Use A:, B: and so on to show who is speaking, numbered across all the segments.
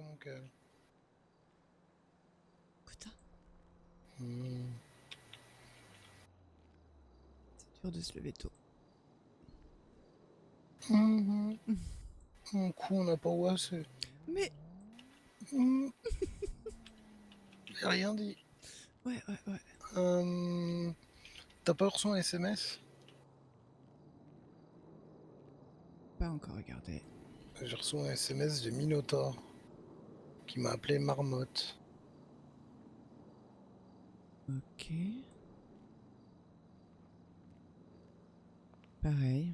A: mon cœur.
B: Putain,
A: Hmm.
B: c'est dur de se lever tôt.
A: Mhm. Mon cou, on n'a pas assez.
B: Mais
A: Hmm. J'ai rien dit.
B: ouais.
A: T'as pas reçu un SMS?
B: Pas encore regardé.
A: J'ai reçu un SMS de Minotaur qui m'a appelé Marmotte.
B: Ok. Pareil.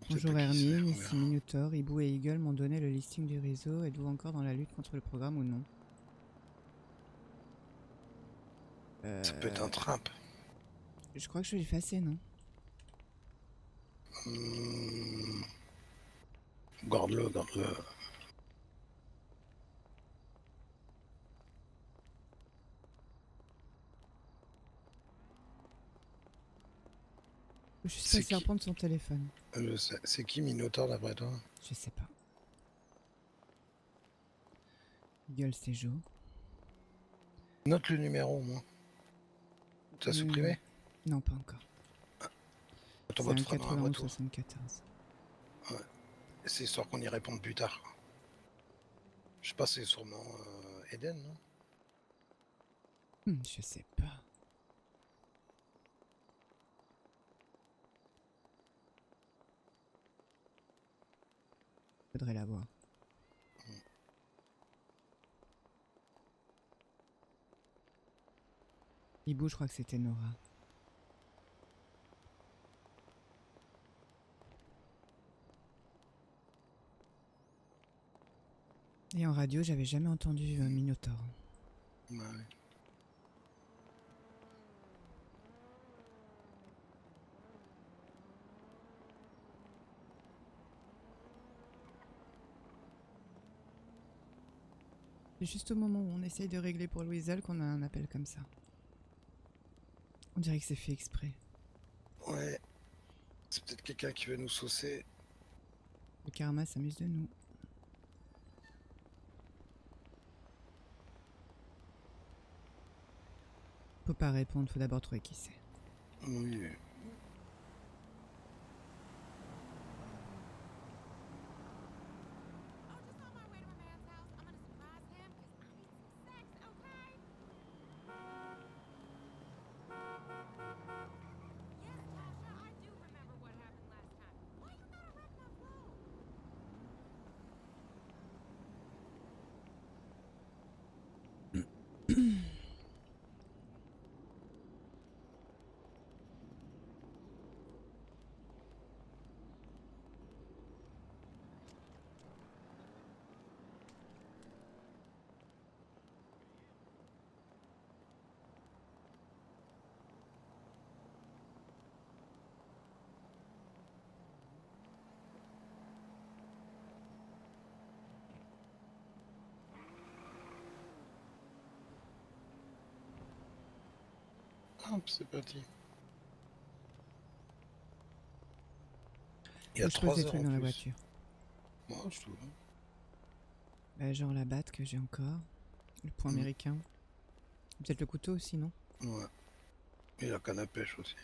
A: Je sais
B: Bonjour
A: pas qui c'est.
B: Hermine,
A: On
B: ici
A: verra.
B: Minotaur, Hibou et Eagle m'ont donné le listing du réseau. Êtes-vous encore dans la lutte contre le programme ou non?
A: Ça peut être un trap.
B: Je crois que je vais l'effacer, non?
A: Hmm. Garde-le, garde-le.
B: Je suis
A: C'est
B: passé
A: qui?
B: reprendre son téléphone.
A: Je sais. C'est qui Minotaur d'après toi?
B: Je sais pas. Eagle, c'est Jo.
A: Note le numéro au moins. T'as supprimé?
B: Non, pas encore.
A: Ton
B: C'est
A: vote
B: un
A: fera dans un
B: 91
A: retour.
B: 74.
A: Ouais. C'est histoire qu'on y réponde plus tard. Je sais pas, c'est sûrement Eden, non?
B: Je sais pas. Faudrait la voir. Hibou, je crois que c'était Nora. Et en radio, j'avais jamais entendu Minotaur.
A: Ouais.
B: C'est juste au moment où on essaye de régler pour Louiselle qu'on a un appel comme ça. On dirait que c'est fait exprès.
A: Ouais. C'est peut-être quelqu'un qui veut nous saucer.
B: Le karma s'amuse de nous. Faut pas répondre, faut d'abord trouver qui c'est.
A: Oui. Hop, c'est parti. Il y
B: Faut
A: a
B: que je pose des
A: 3 heures
B: trucs
A: en
B: dans la
A: plus.
B: voiture.
A: Moi, je trouve.
B: Bah, genre la batte que j'ai encore. Le point américain. Peut-être le couteau aussi, non?
A: Ouais. Et la canne à pêche aussi.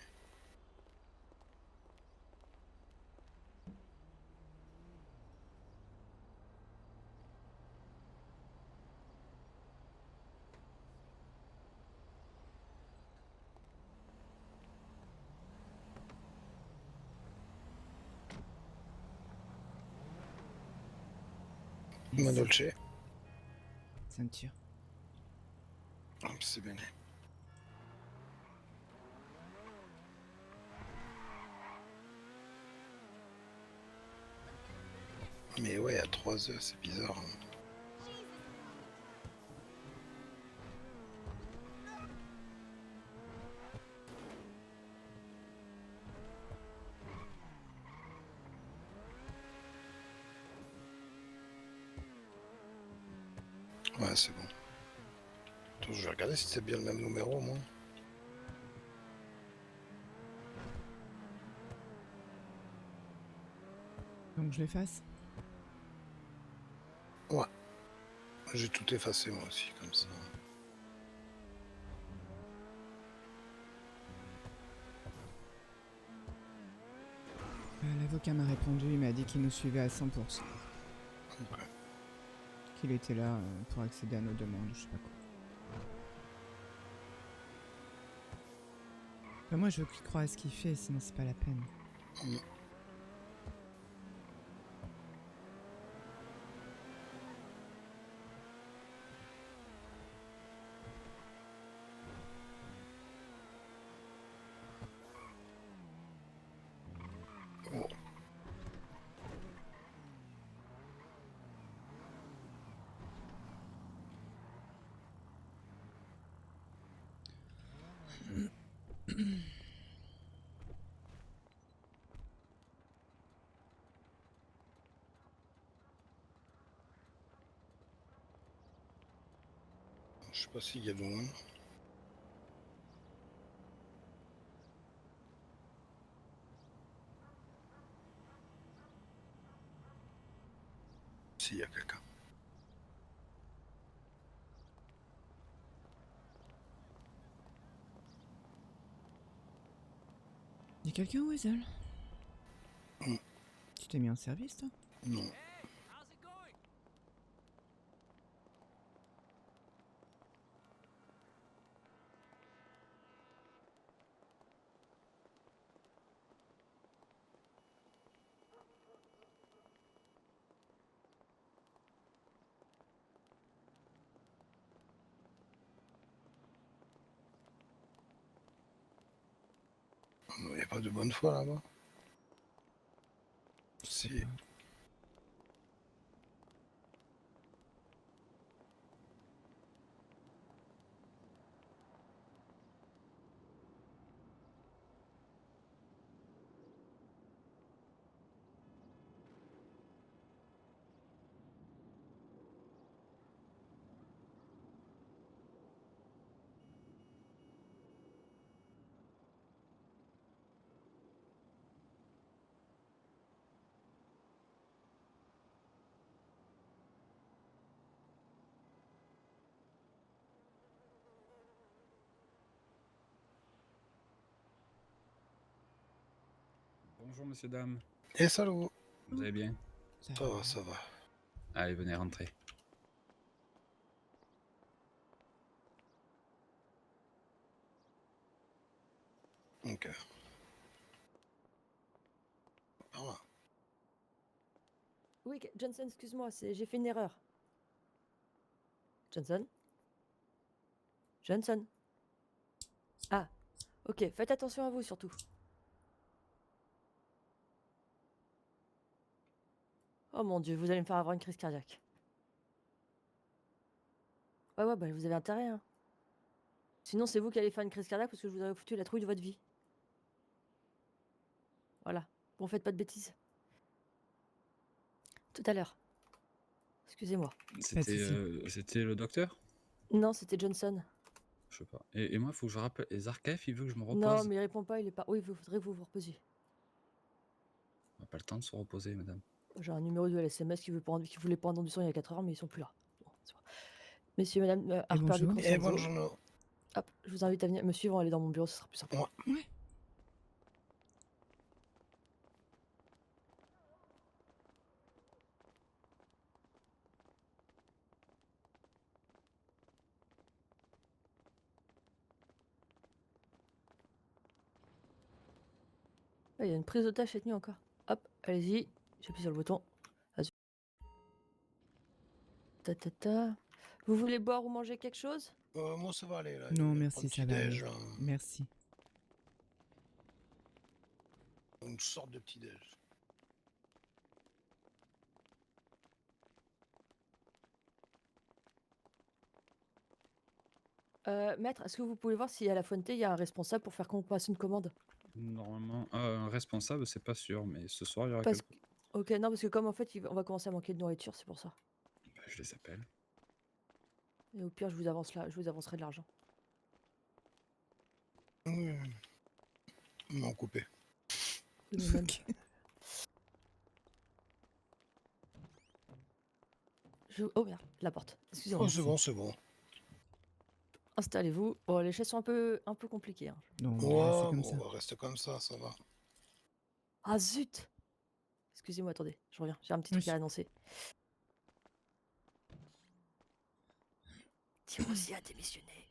A: Ma Dolce.
B: Ceinture.
A: Hop, c'est bien. Mais ouais, à 3 heures, c'est bizarre. Ouais, c'est bon. Attends, je vais regarder si c'est bien le même numéro, moi.
B: Donc je l'efface.
A: Ouais, j'ai tout effacé moi aussi, comme ça.
B: L'avocat m'a répondu, il m'a dit qu'il nous suivait à 100%.
A: Ok.
B: Qu'il était là pour accéder à nos demandes, je sais pas quoi. Bah, moi, je veux qu'il croie à ce qu'il fait, sinon c'est pas la peine.
A: Mm. Oh. Je sais pas s'il y a de loin. S'il y a quelqu'un.
B: Y'a quelqu'un, Weasel?
A: Mm.
B: Tu t'es mis en service, toi?
A: Non. Il n'y a pas de bonne foi là-bas.
B: Je sais
A: Si.
B: pas.
C: Bonjour messieurs, dames.
A: Et salaud.
C: Vous allez bien?
A: Ça va, ça va.
C: Allez, venez rentrer.
A: Ok. Par là.
D: Oui, Johnson, excuse-moi, j'ai fait une erreur. Johnson? Johnson? Ah, ok, faites attention à vous surtout. Oh mon dieu, vous allez me faire avoir une crise cardiaque. Ouais, bah vous avez intérêt, hein. Sinon, c'est vous qui allez faire une crise cardiaque parce que je vous aurais foutu la trouille de votre vie. Voilà. Bon, faites pas de bêtises. Tout à l'heure. Excusez-moi.
C: C'était le docteur?
D: Non, c'était Johnson.
C: Je sais pas. Et moi, il faut que je rappelle. Et Zarkef, il veut que je me repose?
D: Non, mais il répond pas, il est pas. Oui, il faudrait que vous vous reposiez.
C: On n'a pas le temps de se reposer, madame.
D: J'ai un numéro de LSMS qui voulait prendre du sang il y a 4 heures, mais ils sont plus là. Bon, c'est pas- Messieurs, madame, Harper
B: bonjour.
D: Di
A: Et
D: Crescenzo.
A: bonjour.
D: Hop, je vous invite à venir me suivre, aller dans mon bureau, ce sera plus simple.
A: Ouais.
B: Ouais.
D: Ah, il y a une prise d'otage cette nuit encore. Hop, allez-y, j'appuie sur le bouton. Vas-y. Ta ta ta. Vous voulez boire ou manger quelque chose?
A: Moi, ça va aller là.
B: Non,
A: Il y a
B: merci,
A: un
B: ça
A: petit
B: va
A: déj,
B: aller. Merci.
A: une sorte de petit déj.
D: Maître, est-ce que vous pouvez voir si à la Fuente il y a un responsable pour faire qu'on passe une commande?
C: Normalement, un responsable, c'est pas sûr, mais ce soir, il y aura
D: Parce
C: quelqu'un.
D: que... Ok, non, parce que comme en fait, on va commencer à manquer de nourriture, c'est pour ça.
C: Bah, je les appelle.
D: Et au pire, je vous avancerai de l'argent.
A: Oui. Ils m'ont coupé.
D: Oui, mais même.
B: Ok.
D: Oh merde, la porte. Excusez-moi.
A: Oh, c'est bon, c'est bon.
D: Installez-vous. Bon, les chaises sont un peu compliquées, hein.
B: Non, on
A: Ouais,
B: va rester comme
A: bon,
B: ça.
A: on va rester comme ça va.
D: Ah zut! Excusez-moi, attendez, je reviens. J'ai un petit truc
B: Oui.
D: à annoncer. Tirosi a démissionné.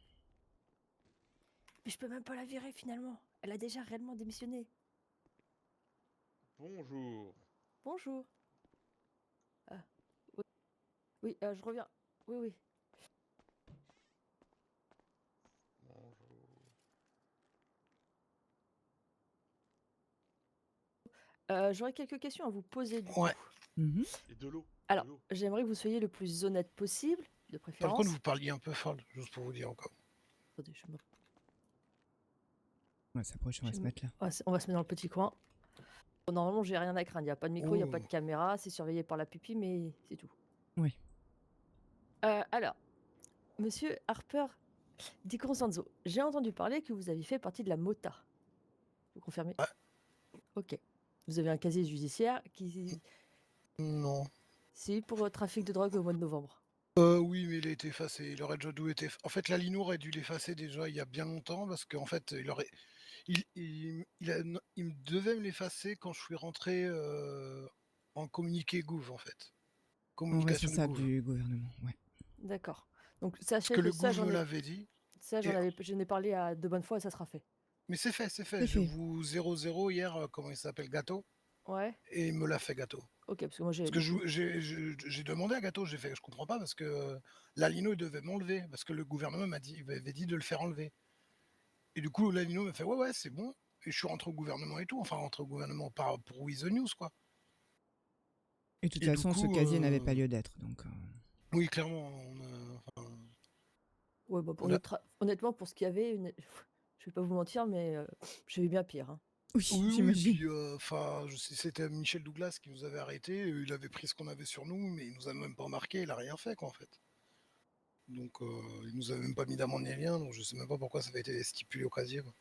D: Mais je peux même pas la virer finalement. Elle a déjà réellement démissionné.
E: Bonjour.
D: Bonjour. Ah, oui, oui, je reviens. Oui, oui.
E: Bonjour.
D: J'aurais quelques questions à vous poser du coup.
A: Ouais.
B: Mhm.
E: Et de l'eau.
D: Alors,
E: De l'eau.
D: j'aimerais que vous soyez le plus honnête possible, de
A: Par
D: préférence.
A: contre, vous parliez un peu fort, juste pour vous dire encore.
D: Attendez,
B: On va s'approcher, on va
D: Je
B: se
D: me-
B: mettre là.
D: on va se mettre dans le petit coin. Bon, normalement, j'ai rien à craindre. Il n'y a pas de micro, il n'y a pas
A: Oh.
D: de caméra. C'est surveillé par la pupille, mais c'est tout.
B: Oui.
D: Alors, monsieur Harper Di Costanzo, j'ai entendu parler que vous aviez fait partie de la MOTA. Vous confirmez?
A: Ouais.
D: Ok. Vous avez un casier judiciaire qui...
A: Non.
D: C'est pour trafic de drogue au mois de novembre.
A: Oui, mais il a été effacé. Il aurait déjà dû être En fait, la Lino aurait dû l'effacer déjà il y a bien longtemps parce qu'en fait, il me devait me l'effacer quand je suis rentré en communiqué Gouv, en fait.
B: En
A: Communication du
B: responsable
A: Gouv.
B: du gouvernement, ouais.
D: D'accord. Donc
A: Parce
D: sachez
A: que
D: que
A: le
D: ça,
A: Gouv me l'avait dit.
D: j'en ai parlé à de bonnes fois et ça sera fait.
A: Mais c'est fait, c'est fait.
B: C'est
A: Je
B: fait.
A: vous 0-0 hier, comment il s'appelle, Gâteau,
D: Ouais.
A: et il me l'a fait Gâteau.
D: Ok, parce que moi j'ai...
A: Parce que j'ai demandé à Gâteau, j'ai fait, je comprends pas parce que Lalino il devait m'enlever parce que le gouvernement m'avait dit de le faire enlever. Et du coup, Lalino m'a fait ouais, c'est bon. Et je suis rentré au gouvernement et tout, enfin rentré au gouvernement pour We the News quoi.
B: Et de toute
A: Et du
B: façon, ce
A: coup,
B: casier n'avait pas lieu d'être, donc...
A: Oui, clairement.
D: Ouais, bah,
A: On a-
D: honnêtement, pour ce qu'il y avait, je vais pas vous mentir, mais j'ai vu bien pire, hein.
B: Oui,
A: Oui,
B: j'imagine.
A: puis c'était Michel Douglas qui nous avait arrêtés. Il avait pris ce qu'on avait sur nous, mais il nous a même pas marqué. Il a rien fait quoi en fait. Donc il nous avait même pas mis d'amende ni rien. Donc je sais même pas pourquoi ça avait été stipulé au casier. Quoi.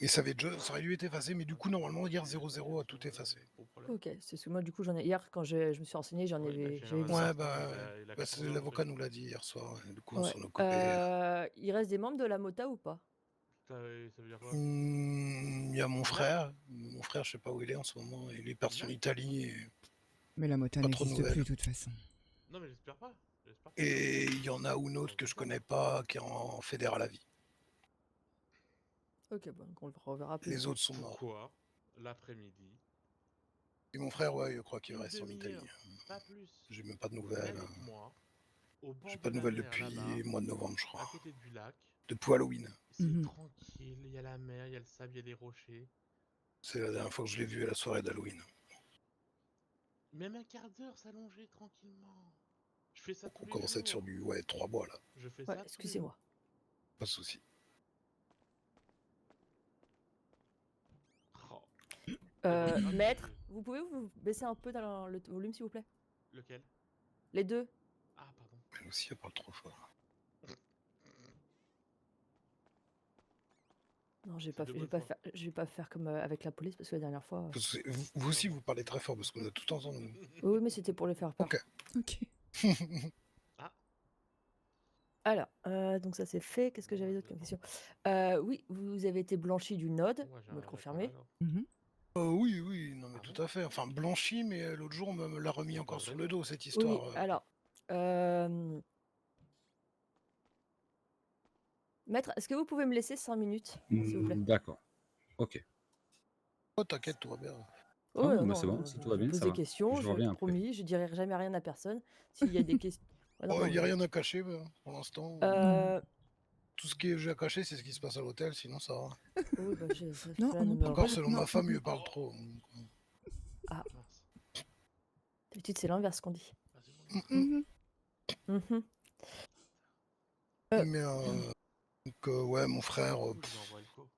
A: Et ça aurait dû être effacé, mais du coup normalement hier 0-0 a tout effacé.
E: Pas de problème.
D: Ok, c'est ce que moi, du coup, hier, quand je me suis renseigné, j'avais vu ça.
A: Ouais, bah,
E: il a
A: c'est
E: 14 ans,
A: l'avocat
E: le
A: nous
E: truc.
A: l'a dit hier soir. Et du coup, on
D: Ouais.
A: s'en occupait.
D: Il reste des membres de la MOTA ou pas?
E: Ça veut dire quoi?
A: Il y a mon frère. Mon frère, je sais pas où il est en ce moment. Il est parti en Italie.
B: Mais la mota
A: Pas trop de
B: n'existe plus,
A: nouvelles.
B: de toute façon.
E: Non, mais j'espère pas. J'espère pas.
A: Et il y en a une autre que je connais pas qui est en fédéral à vie.
D: Ok, bon, donc on le reverra plus.
A: Les autres sont morts.
E: Pourquoi l'après-midi?
A: Et mon frère, ouais, je crois qu'il
E: Une
A: reste en
E: demi-heure,
A: Italie.
E: pas plus.
A: J'ai même pas de
E: Venez
A: nouvelles.
E: avec moi au bord
A: J'ai pas de
E: la
A: nouvelles
E: mer,
A: depuis
E: là-bas,
A: le mois de novembre, je
E: à
A: crois.
E: côté du lac.
A: Depuis Halloween.
E: C'est
B: Mhm.
E: tranquille, il y a la mer, il y a le sable, il y a des rochers.
A: C'est la dernière fois que je l'ai vu à la soirée d'Halloween.
E: Même un quart d'heure s'allonger tranquillement. Je fais ça tous
A: On
E: les
A: commence à être sur
E: jours.
A: du 3 bois là.
E: Je fais
D: Ouais,
E: ça tous les
D: excusez-moi.
A: Pas de souci.
E: jours. Oh, grave,
D: Maître, vous pouvez vous baisser un peu dans le volume, s'il vous plaît?
E: lequel?
D: Les deux?
E: Ah, pardon.
A: Elle aussi, elle parle trop fort.
D: Non, je vais
E: C'est
D: pas,
E: de
D: je vais
E: bonne
D: pas
E: foi.
D: faire, je vais pas faire comme avec la police parce que la dernière fois.
A: Parce que vous aussi, vous parlez très fort parce qu'on a tout entendu.
D: Oui, mais c'était pour les faire peur.
A: Ok.
B: Ok.
E: Ah,
D: Alors, donc ça c'est fait. Qu'est-ce que j'avais d'autre comme question? Oui, vous avez été blanchi du node,
E: ouais, j'ai
D: vous me
E: un
D: le confirmez?
E: alors.
B: Mhm.
A: Oui, non mais
E: Ah
A: tout à fait. Enfin, blanchi, mais l'autre jour, on me l'a remis
E: Ah,
A: encore
E: bah,
A: sur
E: vrai.
A: le dos, cette
D: Oui,
A: histoire.
D: alors. Maître, est-ce que vous pouvez me laisser 5 minutes, s'il vous plaît?
C: D'accord. Ok.
A: Oh, t'inquiète, tout va bien.
D: Oh,
C: Non, mais c'est bon, si tout va
D: je
C: bien,
D: pose
C: ça
D: des
C: va.
D: questions,
C: Je
D: je
C: reviens après.
D: promis, je dirai jamais rien à personne. S'il y a des questions. Ouais, non,
A: Oh,
D: non,
A: il n'y a
D: mais-
A: rien à cacher pour l'instant. Tout ce qui est j'ai à cacher, c'est ce qui se passe à l'hôtel, sinon ça va.
D: oui, bah,
B: Non,
D: là,
B: on
D: ne
B: en
D: me
B: parle
A: Encore
B: pas.
A: selon
B: Non,
A: ma femme,
B: non,
A: il parle trop.
E: Mince.
D: D'habitude, c'est l'inverse qu'on dit.
E: Ah, c'est bon.
B: Mhm.
D: Mhm.
A: Mais donc, ouais, mon frère,
E: Du coup, je lui envoie le faux.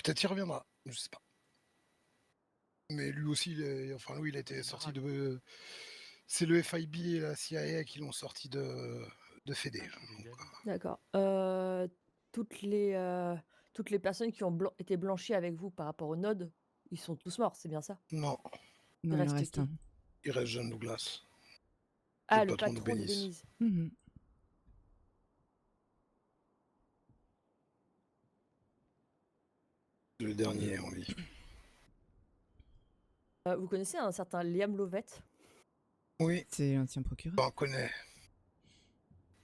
A: peut-être il reviendra, je sais pas. Mais lui aussi, lui, il était sorti de. C'est le FIB et la CIA qui l'ont sorti de Fédé.
E: Ah, je suis
A: Donc,
E: légal.
D: D'accord. Toutes les personnes qui ont été blanchies avec vous par rapport au node, ils sont tous morts, c'est bien ça?
A: non,
B: Non, il en
D: reste
B: reste
D: qui?
B: un.
A: il reste John Douglas.
D: Ah, le
A: patron de
D: patron de
A: Bénis.
D: Venise.
B: Mhm.
A: Le dernier en vie.
D: Vous connaissez un certain Liam Lovett?
A: Oui,
B: C'est l'ancien procureur.
A: on connaît.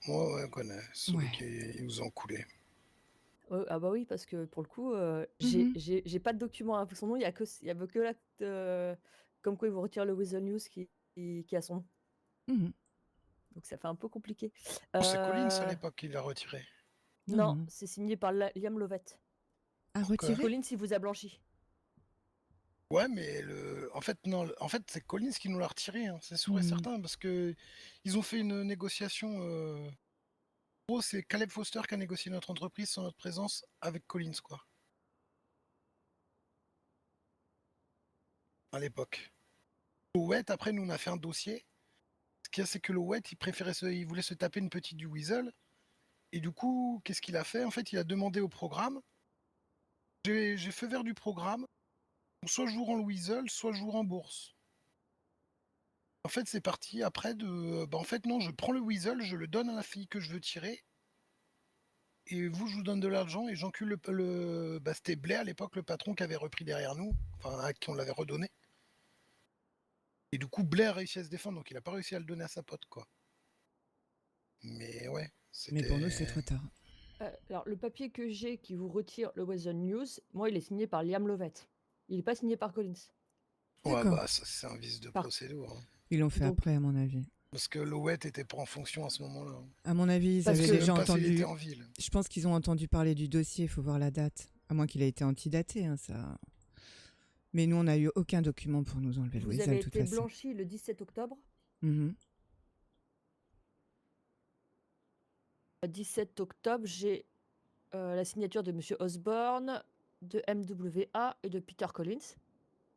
A: Moi, ouais, on connaît. Celui
B: Ouais.
A: qui nous a coulé.
D: Ah bah oui, parce que pour le coup,
B: Mhm.
D: j'ai pas de document avec son nom, il y avait que l'acte comme quoi ils vont retirer le Weasel News qui a son nom.
B: Mhm.
D: Donc ça fait un peu compliqué.
A: Non, c'est Collins à
D: Euh,
A: l'époque qui l'a retiré.
B: Non,
D: non,
B: non.
D: c'est signé par Liam Lovett.
B: À
A: Ok.
B: retirer?
D: Collins, il vous a blanchi.
A: Ouais, mais en fait, non, en fait, c'est Collins qui nous l'a retiré, hein, c'est sûr et
B: Mhm.
A: certain, parce que ils ont fait une négociation. En gros, c'est Caleb Foster qui a négocié notre entreprise sans notre présence avec Collins, quoi, à l'époque. Lowett, après, nous, on a fait un dossier. Ce qu'il y a, c'est que Lowett, il voulait se taper une petite du Weasel. Et du coup, qu'est-ce qu'il a fait? En fait, il a demandé au programme. J'ai fait vert du programme. Soit je vous rends le Weasel, soit je vous rembourse. En fait, c'est parti après de. Bah, en fait, non, je prends le Weasel, je le donne à la fille que je veux tirer. Et vous, je vous donne de l'argent et j'encule Bah, c'était Blair à l'époque, le patron qui avait repris derrière nous, enfin, à qui on l'avait redonné. Et du coup, Blair a réussi à se défendre, donc il a pas réussi à le donner à sa pote, quoi. Mais ouais,
B: Mais pour nous, c'est
A: c'était.
B: trop tard.
D: Alors, le papier que j'ai qui vous retire le Weasel News, moi, il est signé par Liam Lovett. Il n'est pas signé par Collins.
A: Ouais,
B: D'accord.
A: bah, ça, c'est un vice de
D: Par-
A: procédure. Hein.
B: Ils l'ont fait
D: Donc-
B: après, à mon avis.
A: Parce que Lowett était pas en fonction à ce moment-là.
B: À mon avis, ils
D: Parce
B: avaient
D: que-
A: Même
B: déjà
A: pas s'il
B: entendu.
A: était en ville.
B: Je pense qu'ils ont entendu parler du dossier, il faut voir la date. À moins qu'il ait été antidaté, hein, ça. Mais nous, on n'a eu aucun document pour nous enlever le
D: Vous
B: Weasel,
D: avez
B: de toute
D: été
B: façon.
D: blanchi le 17 octobre.
B: Mhm.
D: 17 octobre, j'ai la signature de Monsieur Osborne, de MWA et de Peter Collins.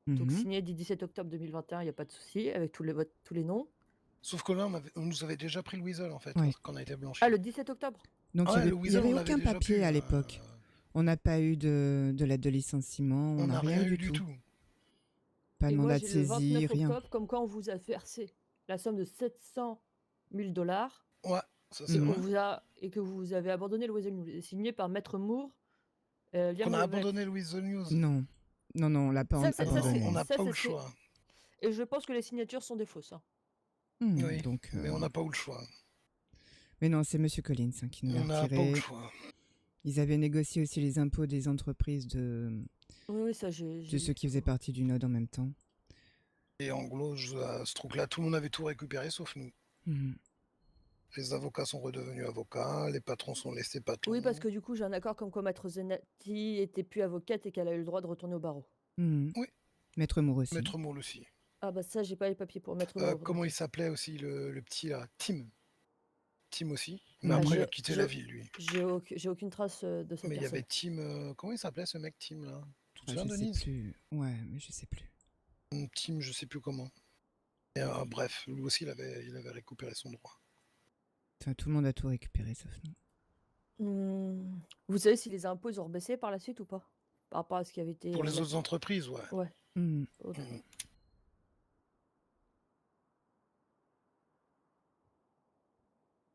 D: Donc
B: Mhm.
D: signé du 17 octobre 2021, il n'y a pas de souci, avec tous les noms.
A: Sauf que là, on nous avait déjà pris le Weasel, en fait,
B: Ouais.
A: quand on a été blanchi.
D: Ah, le 17 octobre.
B: Donc
A: Ah
B: il
A: ouais,
B: n'y
A: le
B: avait,
A: Weasel, on l'avait
B: aucun
A: déjà
B: papier
A: pu,
B: à l'époque. On n'a pas eu de lettre de licenciement,
A: On
B: n'a
A: n'a
B: rien
A: eu
B: du tout.
A: tout.
B: Pas de
D: Et moi,
B: mandat de
D: j'ai le
B: saisie,
D: 29
B: rien.
D: octobre, comme quoi on vous a versé la somme de 700 000 dollars
A: Ouais, ça
D: et
A: c'est
B: Mhm.
A: vrai.
D: que vous avez abandonné le Weasel News. Et signé par Maître Moore, Liam
A: On a
D: Lovett.
A: abandonné le Weasel News.
B: Non. Non, non, on l'a pas
D: Ça, c'est- ça,
B: abandonné.
D: c'est-
A: On n'a
D: ça,
A: pas eu le
D: c'est-
A: choix.
D: Et je pense que les signatures sont des fausses. Hein.
B: Mhm,
A: Oui,
B: donc,
A: mais on n'a pas eu le choix.
B: Mais non, c'est Monsieur Collins qui nous l'a
A: On n'a pas eu le
B: retiré.
A: choix.
B: Ils avaient négocié aussi les impôts des entreprises de
D: Oui, ça, j'ai
B: ceux
D: vu
B: qui
D: tout.
B: faisaient partie du Node en même temps.
A: Et en gros, à ce truc-là, tout le monde avait tout récupéré sauf nous.
B: Mhm.
A: Les avocats sont redevenus avocats, les patrons sont laissés patrons.
D: Oui, parce que du coup, j'ai un accord comme quoi Maître Zenati était plus avocate et qu'elle a eu le droit de retourner au barreau.
B: Mhm.
A: Oui.
B: Maître Moore aussi.
A: Maître Moule aussi.
D: Ah bah ça, j'ai pas les papiers pour Maître Moore.
A: Comment
D: donc-
A: il s'appelait aussi, le petit là? Tim. Tim aussi. Mais
B: Ah,
A: après, il
D: j'ai-
A: a quitté
D: j'ai-
A: la ville, lui.
D: J'ai aucune trace de cette
A: Mais il y
D: personne.
A: avait Tim. Comment il s'appelait ce mec, Tim là? Tu te
B: Ah,
A: souviens,
B: je sais
A: Denise?
B: plus. Ouais, mais je sais plus.
A: Tim, je sais plus comment. Et, bref, lui aussi, il avait récupéré son droit.
B: Enfin, tout le monde a tout récupéré sauf nous.
D: Vous savez si les impôts ils ont rebaissé par la suite ou pas? Par rapport à ce qui avait été.
A: Pour les autres entreprises, ouais.
D: Ouais.
B: Mhm.
D: Ok.
A: Mhm.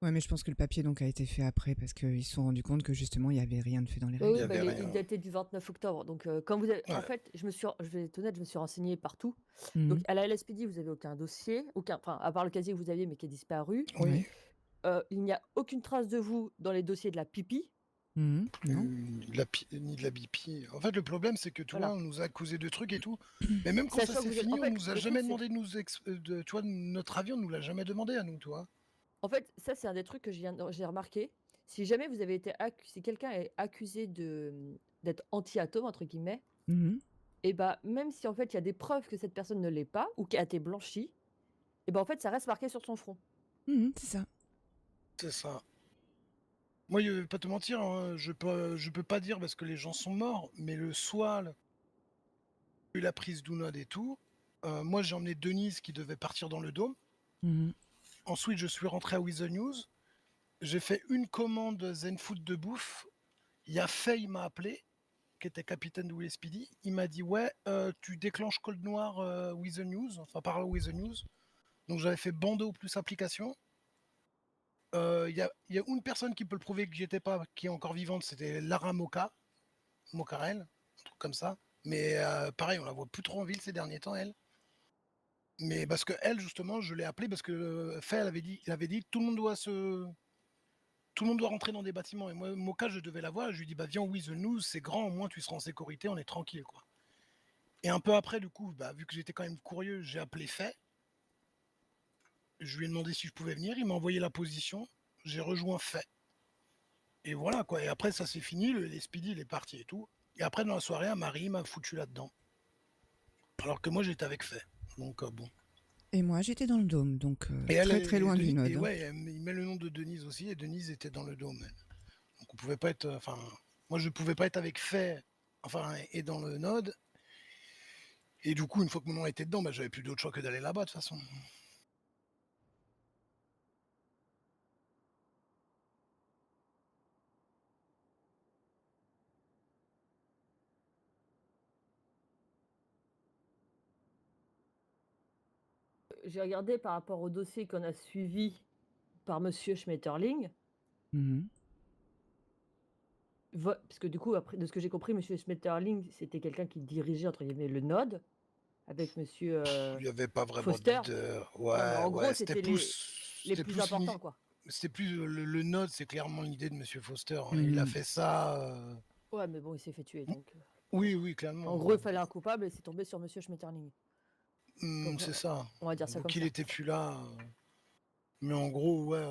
B: Ouais, mais je pense que le papier donc a été fait après parce qu'ils se sont rendus compte que justement il y avait rien de fait dans les
D: Oui,
B: règles.
A: Il y
D: bah,
A: avait
D: il
A: rien.
D: datait du 29 octobre. Donc, quand vous avez. En
A: Ouais.
D: fait, je vais être honnête, je me suis renseignée partout.
B: Mhm.
D: Donc, à la LSPD, vous n'avez aucun dossier, enfin, à part le casier que vous aviez, mais qui est disparu.
A: Oui.
B: Ouais.
D: Il n'y a aucune trace de vous dans les dossiers de la pipi.
B: Mhm. Non.
A: Ni de la BP. En fait, le problème, c'est que tu
D: Voilà.
A: vois, on nous a accusé de trucs et tout. Mais même quand
D: Sachant
A: ça
D: que
A: s'est
D: vous êtes-
A: fini,
D: en fait,
A: on nous a
D: le
A: jamais
D: truc,
A: demandé tu vois, notre avis, on nous l'a jamais demandé à nous, tu vois.
D: En fait, ça, c'est un des trucs que j'ai remarqué. Si jamais vous avez été si quelqu'un est accusé d'être anti-atome, entre guillemets,
B: Mhm.
D: et bah, même si en fait il y a des preuves que cette personne ne l'est pas ou qui a été blanchie, et ben en fait ça reste marqué sur son front.
B: Mhm, c'est ça.
A: C'est ça. Moi, je vais pas te mentir, hein, je peux pas dire parce que les gens sont morts, mais le soir, eu la prise d'Unod et tout, moi j'ai emmené Denise qui devait partir dans le dôme.
B: Mhm.
A: Ensuite, je suis rentré à Weasel News. J'ai fait une commande Zen Food de bouffe. Il y a Faye m'a appelé, qui était capitaine de WSPD. Il m'a dit ouais, tu déclenches Code Noir Weasel News, enfin par Weasel News. Donc j'avais fait bandeau plus application. Il y a une personne qui peut le prouver que j'y étais pas, qui est encore vivante, c'était Lara Mocarel, un truc comme ça. Mais pareil, on la voit plus trop en ville ces derniers temps, elle. Mais parce que elle, justement, je l'ai appelée parce que Faye, il avait dit que tout le monde doit rentrer dans des bâtiments. Et moi, Moka, je devais la voir. Je lui dis, bah viens, oui, The News, c'est grand, au moins tu seras en sécurité, on est tranquille, quoi. Et un peu après, du coup, bah, vu que j'étais quand même curieux, j'ai appelé Faye. Je lui ai demandé si je pouvais venir. Il m'a envoyé la position. J'ai rejoint Faye. Et voilà, quoi. Et après, ça s'est fini. Les Speedy, il est parti et tout. Et après, dans la soirée, Marie m'a foutu là-dedans. Alors que moi, j'étais avec Faye. Donc, bon.
B: Et moi, j'étais dans le dôme, donc
A: Et elle,
B: très très loin du
A: Denise,
B: node.
A: et
B: hein.
A: ouais, il met le nom de Denise aussi. Et Denise était dans le dôme. Donc, on pouvait pas être. Enfin, moi, je pouvais pas être avec Faye. Enfin, et dans le node. Et du coup, une fois que mon nom était dedans, bah, j'avais plus d'autre choix que d'aller là-bas, de toute façon.
D: J'ai regardé par rapport au dossier qu'on a suivi par Monsieur Schmetterling.
B: Mhm.
D: Parce que du coup, après, de ce que j'ai compris, Monsieur Schmetterling, c'était quelqu'un qui dirigeait, entre guillemets, le node, avec Monsieur
A: Il n'y avait pas vraiment
D: Foster.
A: de leader.
D: Non, mais
A: Ouais,
D: en gros,
A: ouais,
D: c'était les plus importants, quoi.
A: C'était plus le node, c'est clairement l'idée de Monsieur Foster. Hein.
B: Mhm.
A: Il a fait ça.
D: Ouais, mais bon, il s'est fait tuer, donc...
A: Oui, oui, clairement.
D: En gros, il fallait un coupable et c'est tombé sur Monsieur Schmetterling. Donc,
A: C'est ça.
D: on va dire ça
A: Donc
D: comme
A: il
D: ça.
A: était plus là. Mais en gros, ouais,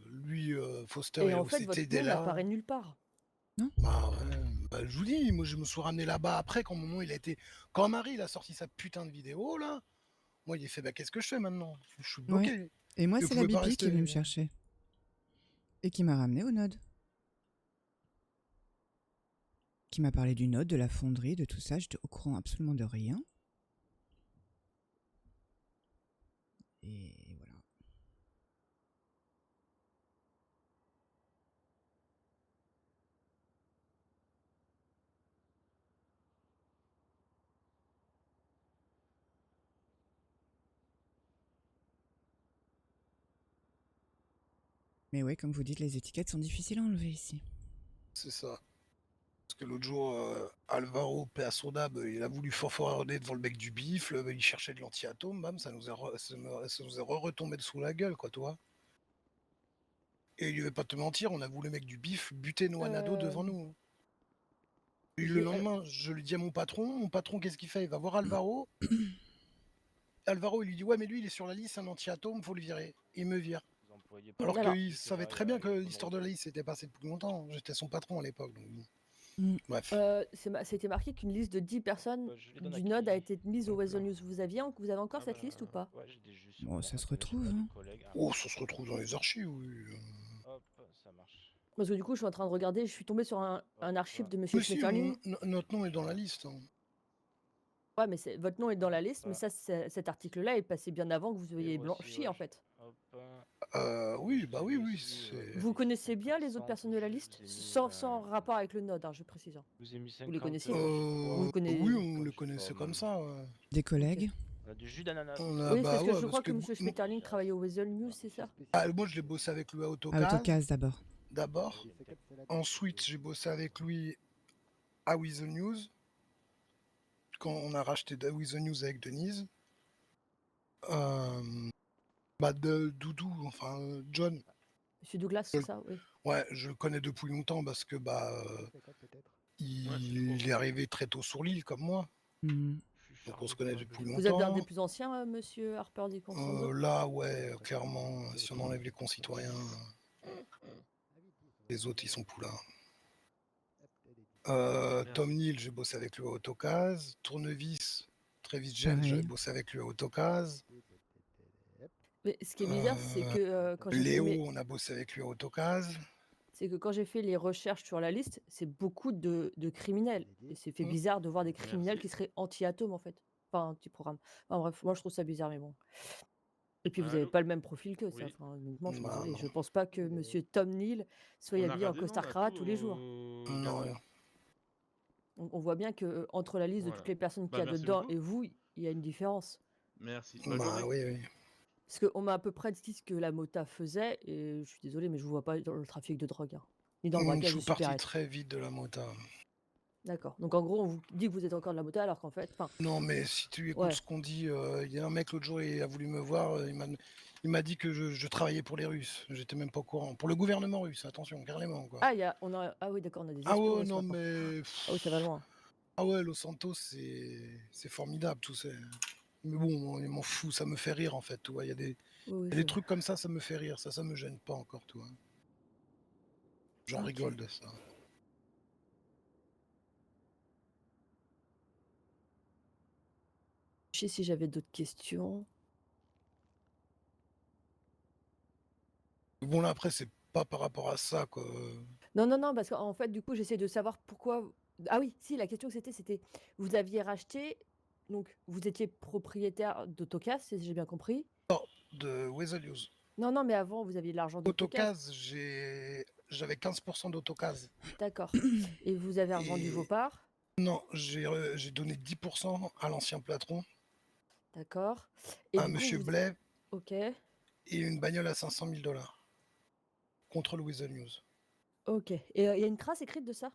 A: lui, Foster,
D: Et
A: il
D: en fait, votre
A: était
D: nom
A: là.
D: n'apparaît nulle part.
A: Bah, ouais, bah, je vous dis, moi je me suis ramené là-bas après quand mon nom il a été. Quand Marie il a sorti sa putain de vidéo là, moi il a fait bah qu'est-ce que je fais maintenant? Je suis bloqué.
B: Et moi,
A: Je
B: c'est la
A: pouvais pas
B: BP qui est venue me
A: rester.
B: chercher. Et qui m'a ramené au node. Qui m'a parlé du node, de la fonderie, de tout ça. J'étais au courant absolument de rien. Et voilà. Mais ouais, comme vous dites, les étiquettes sont difficiles à enlever ici.
A: C'est ça. Parce que l'autre jour, Alvaro, paix à son âme, il a voulu forforer devant le mec du bif, il cherchait de l'anti-atome, bam, ça nous a retombé sous la gueule, quoi, toi. Et il ne va pas te mentir, on a vu le mec du bif buter Noanado devant nous. Et le lendemain, je lui dis à mon patron, qu'est-ce qu'il fait? Il va voir Alvaro. Alvaro, il lui dit, ouais, mais lui, il est sur la liste, un anti-atome, faut le virer. Il me vire. Alors qu'il savait très bien que l'histoire de la liste s'était passée depuis longtemps. J'étais son patron à l'époque. Donc... Bref.
D: C'était marqué qu'une liste de 10 personnes du node a été mise au Weasel News. Vous avez encore cette liste ou pas?
F: Ouais, j'ai des jus.
B: Bon, ça se retrouve. Hein.
A: Oh, ça se retrouve dans les archives, oui.
F: Hop, ça marche.
D: Parce que du coup, je suis en train de regarder, je suis tombé sur un archive de Monsieur
A: Mais si,
D: Schmetterling.
A: notre nom est dans la liste. Hein.
D: Ouais, mais votre nom est dans la liste, mais ça, cet article-là est passé bien avant que vous ayez blanchi, en fait.
A: Oui, bah oui, oui.
D: Vous connaissez bien les autres personnes de la liste? Sans rapport avec le node, hein, je précise. Vous les connaissiez?
A: Oui, on les connaissait comme ça. Ouais.
B: Des collègues?
F: On a du jus d'ananas.
D: Oui, parce que je crois que M. Schmetterling travaillait au Weasel News, c'est ça?
A: Moi, je l'ai bossé avec lui à
B: À
A: Autocaz.
B: Autocaz d'abord.
A: Ensuite, j'ai bossé avec lui à Weasel News. Quand on a racheté Weasel News avec Denise. De Doudou, enfin John.
D: Monsieur Douglas, c'est ça, oui.
A: Ouais, je le connais depuis longtemps parce que il est arrivé très tôt sur l'île comme moi.
B: Mmh.
A: Donc on se connaît depuis longtemps.
D: Vous êtes un des plus anciens, monsieur Harper Di Constanzo?
A: Là, ouais, clairement, si on enlève les concitoyens, les autres, ils sont plus là. Tom Neal, j'ai bossé avec lui à Autocaz. Tournevis, Travis James, j'avais bossé avec lui à Autocaz.
D: Mais ce qui est bizarre, c'est que quand j'ai
A: Léo, on a bossé avec lui à Autocaz.
D: C'est que quand j'ai fait les recherches sur la liste, c'est beaucoup de criminels. Et c'est fait bizarre de voir des criminels qui seraient anti-atomes, en fait. Enfin, anti-programme. Enfin, bref, moi, je trouve ça bizarre, mais bon. Et puis, vous n'avez pas le même profil que ça. Enfin, honnêtement, je suis désolée. Je pense pas que monsieur Tom Neal soit habillé en costard-cravate tous les jours.
A: Non.
D: On voit bien que entre la liste de toutes les personnes qu'il y a dedans et vous, il y a une différence.
E: Merci.
A: Oui, oui.
D: Parce qu'on m'a à peu près dit ce que la mota faisait, et je suis désolée, mais je vous vois pas dans le trafic de drogue, hein, ni dans le
A: Je
D: braquage de
A: suis parti
D: supérettes.
A: très vite de la mota.
D: D'accord. Donc en gros, on vous dit que vous êtes encore de la mota, alors qu'en fait, enfin,
A: Non, mais si tu écoutes
D: ouais.
A: ce qu'on dit, il y a un mec l'autre jour, il a voulu me voir, il m'a dit que je travaillais pour les Russes. J'étais même pas au courant. Pour le gouvernement russe, attention, carrément, quoi.
D: Ah oui, d'accord, on a des
A: Ah
D: espions
A: ouais,
D: russes
A: non,
D: maintenant.
A: mais...
D: Ah oui, ça va loin.
A: Ah ouais, Los Santos, c'est formidable, tout ça. Mais bon, on m'en fout, ça me fait rire, en fait, tu vois. Il y a des,
D: Oui, oui,
A: il y a
D: je
A: des
D: vois.
A: trucs comme ça me fait rire. Ça me gêne pas encore, tu vois. J'en
D: Ok.
A: rigole de ça.
D: Je sais si j'avais d'autres questions.
A: Bon, là, après, c'est pas par rapport à ça, quoi.
D: Non, non, non, parce qu'en fait, du coup, j'essaie de savoir pourquoi. Ah oui, si, la question que c'était, vous aviez racheté, donc vous étiez propriétaire d'Autocast, si j'ai bien compris.
A: De Weasel Use.
D: Non, non, mais avant, vous aviez de l'argent d'Autocast.
A: Autocase, j'avais 15% d'autocase.
D: D'accord. Et vous avez revendu vos
A: Et
D: parts.
A: non, j'ai donné 10% à l'ancien patron,
D: D'accord. Et
A: à
D: du coup,
A: Monsieur
D: vous.
A: Blais,
D: Ok.
A: et une bagnole à 500 000 $ contre le Weasel News.
D: Ok. Et il y a une trace écrite de ça?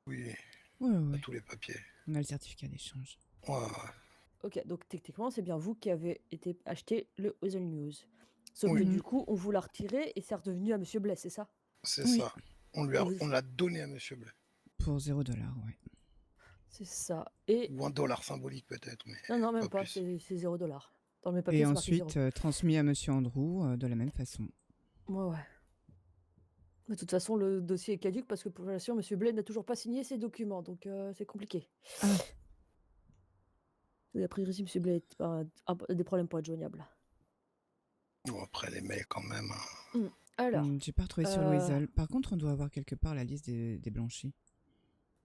A: Oui,
B: Ouais,
A: à
B: ouais.
A: tous les papiers.
B: On a le certificat d'échange.
A: Ouais, ouais.
D: Ok, donc techniquement, c'est bien vous qui avez été acheté le Weasel News. Sauf que
A: Oui,
D: du coup, on vous l'a retiré et c'est redevenu à Monsieur Blais, c'est ça?
A: c'est
B: Oui.
A: ça.
D: Et vous.
A: On l'a donné à Monsieur Blais.
B: Pour 0 $, ouais.
D: C'est ça. Et.
A: Ou $1 symbolique peut-être, mais
D: Non, non,
A: pas
D: même pas,
A: plus.
D: c'est 0 $. Dans mes
B: Et
D: papiers, c'est marqué 0.
B: ensuite, transmis à Monsieur Andrew de la même façon.
D: Ouais, ouais. De toute façon, le dossier est caduc parce que pour l'instant, Monsieur Blais n'a toujours pas signé ses documents, donc c'est compliqué.
B: Ah,
D: Et a priori, si Monsieur Blais a des problèmes pour être joignable.
A: Bon, après, les mails quand même. Hein.
D: Alors,
B: j'ai pas retrouvé sur Louisal. Par contre, on doit avoir quelque part la liste des blanchis.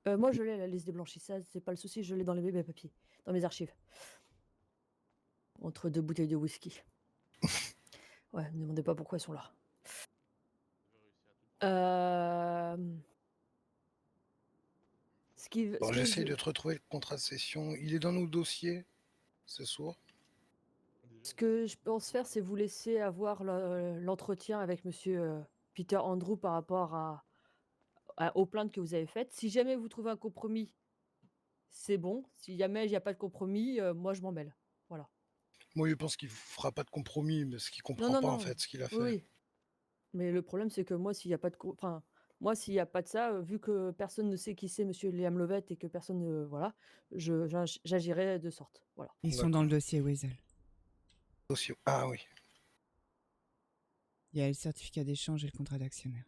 D: moi, je l'ai la liste des blanchis, ça, c'est pas le souci, je l'ai dans mes papiers, dans mes archives. Entre 2 bouteilles de whisky. Ouais, ne me demandez pas pourquoi elles sont là. Ce qui,
A: Bon,
D: ce que
A: j'essaye
D: je,
A: de te retrouver le contrat de cession. Il est dans nos dossiers ce soir.
D: ce que je pense faire, c'est vous laisser avoir l'entretien avec Monsieur Peter Andrew par rapport aux plaintes que vous avez faites. Si jamais vous trouvez un compromis, c'est bon. Si jamais il n'y a pas de compromis, moi je m'en mêle. Voilà.
A: Moi, je pense qu'il fera pas de compromis, parce qu'il
D: Non,
A: comprend
D: non,
A: pas en
D: non.
A: fait ce qu'il a
D: Oui,
A: fait.
D: oui. Mais le problème, c'est que moi, s'il n'y a pas de, enfin, moi, s'il n'y a pas de ça, vu que personne ne sait qui c'est Monsieur Liam Lovett et que personne ne, voilà, j'agirai de sorte. Voilà.
B: Ils sont dans le dossier Weasel.
A: Dossier. Ah oui.
B: Il y a le certificat d'échange et le contrat d'actionnaire.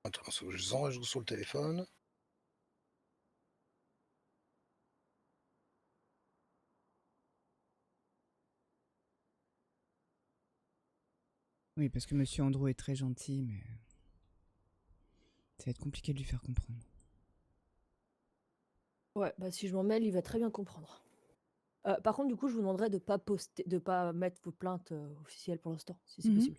A: Attends, je les enregistre sur le téléphone.
B: Oui, parce que Monsieur Andrew est très gentil, mais ça va être compliqué de lui faire comprendre.
D: Ouais, bah si je m'en mêle, il va très bien comprendre. Par contre, du coup, je vous demanderai de pas poster, de pas mettre vos plaintes officielles pour l'instant, si c'est possible.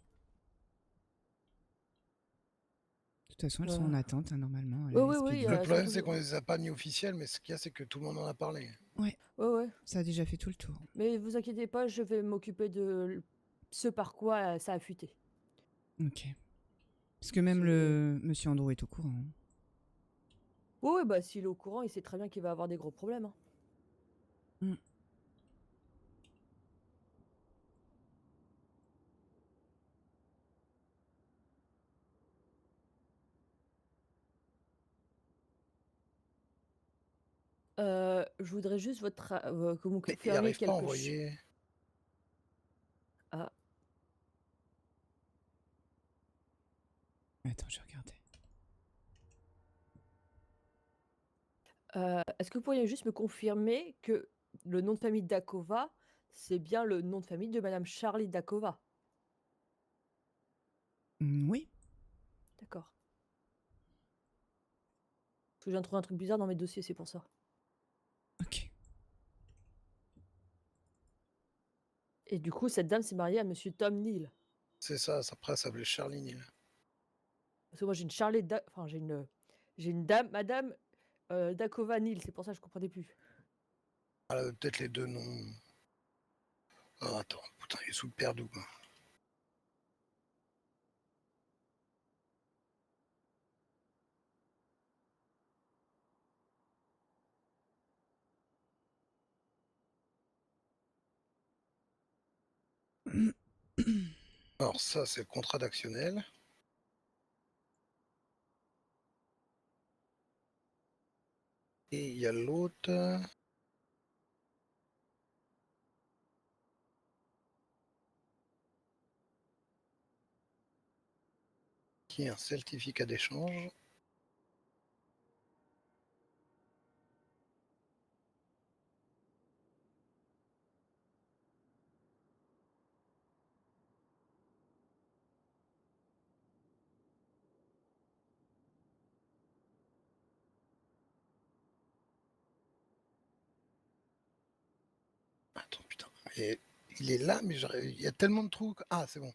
B: De toute façon, elles sont en attente, hein, normalement. À
D: Oui,
B: la
D: oui,
B: SPD.
D: oui.
A: Le problème,
D: surtout-
A: c'est qu'on les a pas mis officiels, mais ce qu'il y a, c'est que tout le monde en a parlé.
D: Ouais, ouais.
B: Ça a déjà fait tout le tour.
D: Mais vous inquiétez pas, je vais m'occuper de ce par quoi ça a fuité.
B: Ok. Parce que même le Monsieur Andrew est au courant. Hein.
D: Oui, oui, bah s'il est au courant, il sait très bien qu'il va avoir des gros problèmes. Hein.
B: Mm.
D: Je voudrais juste que vous
A: Mais il
D: confirmiez
A: n'arrive pas à
D: quelque chose.
A: envoyer.
D: Ah,
B: Attends, je regardais.
D: est-ce que vous pourriez juste me confirmer que le nom de famille Dakova, c'est bien le nom de famille de Madame Charlie Dakova?
B: Oui.
D: D'accord. Parce que je viens de trouver un truc bizarre dans mes dossiers, c'est pour ça.
B: Ok.
D: Et du coup, cette dame s'est mariée à monsieur Tom Neal.
A: C'est ça, après, ça s'appelait Charlie Neal.
D: Parce que moi, j'ai une Charlotte enfin, j'ai une dame, madame Dakova Neal, c'est pour ça que je comprenais plus.
A: Elle avait peut-être les deux noms. Oh, attends, putain, il est sous le perdou, quoi. Alors ça, c'est le contrat d'actionnel. Et il y a l'autre. Qui est un certificat d'échange. Attends, putain. Et il est là, mais il y a tellement de trous. Ah, c'est bon.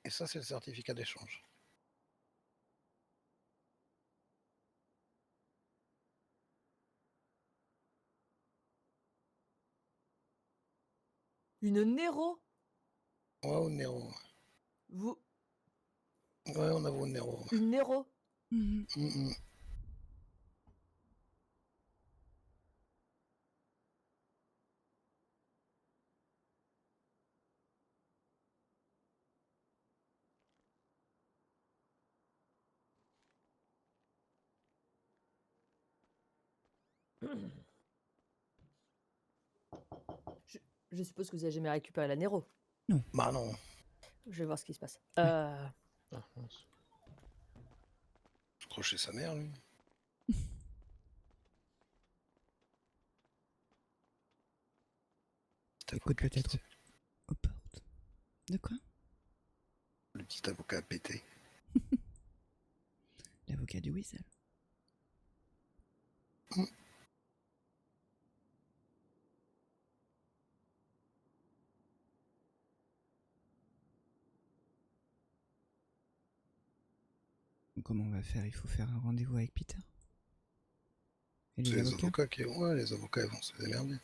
A: Et ça, c'est le certificat d'échange.
D: Une Nero?
A: Ouais, au Nero.
D: Vous...
A: Ouais, on a au Nero.
D: Une Nero?
B: Mhm.
A: Mm, mm.
D: Je suppose que vous avez jamais récupéré la Nero.
A: Bah non.
D: Je vais voir ce qui se passe.
E: Ah, mince.
A: Crocher sa mère, lui. Petit
B: Écoute
A: avocat
B: peut-être
A: qui-
B: aux portes. De quoi?
A: Le petit avocat a pété.
B: L'avocat du Weasel. Comment on va faire? Il faut faire un rendez-vous avec Peter. Et
A: C'est
B: les
A: les
B: avocats?
A: avocats qui. Ouais, les avocats, ils vont se démerder.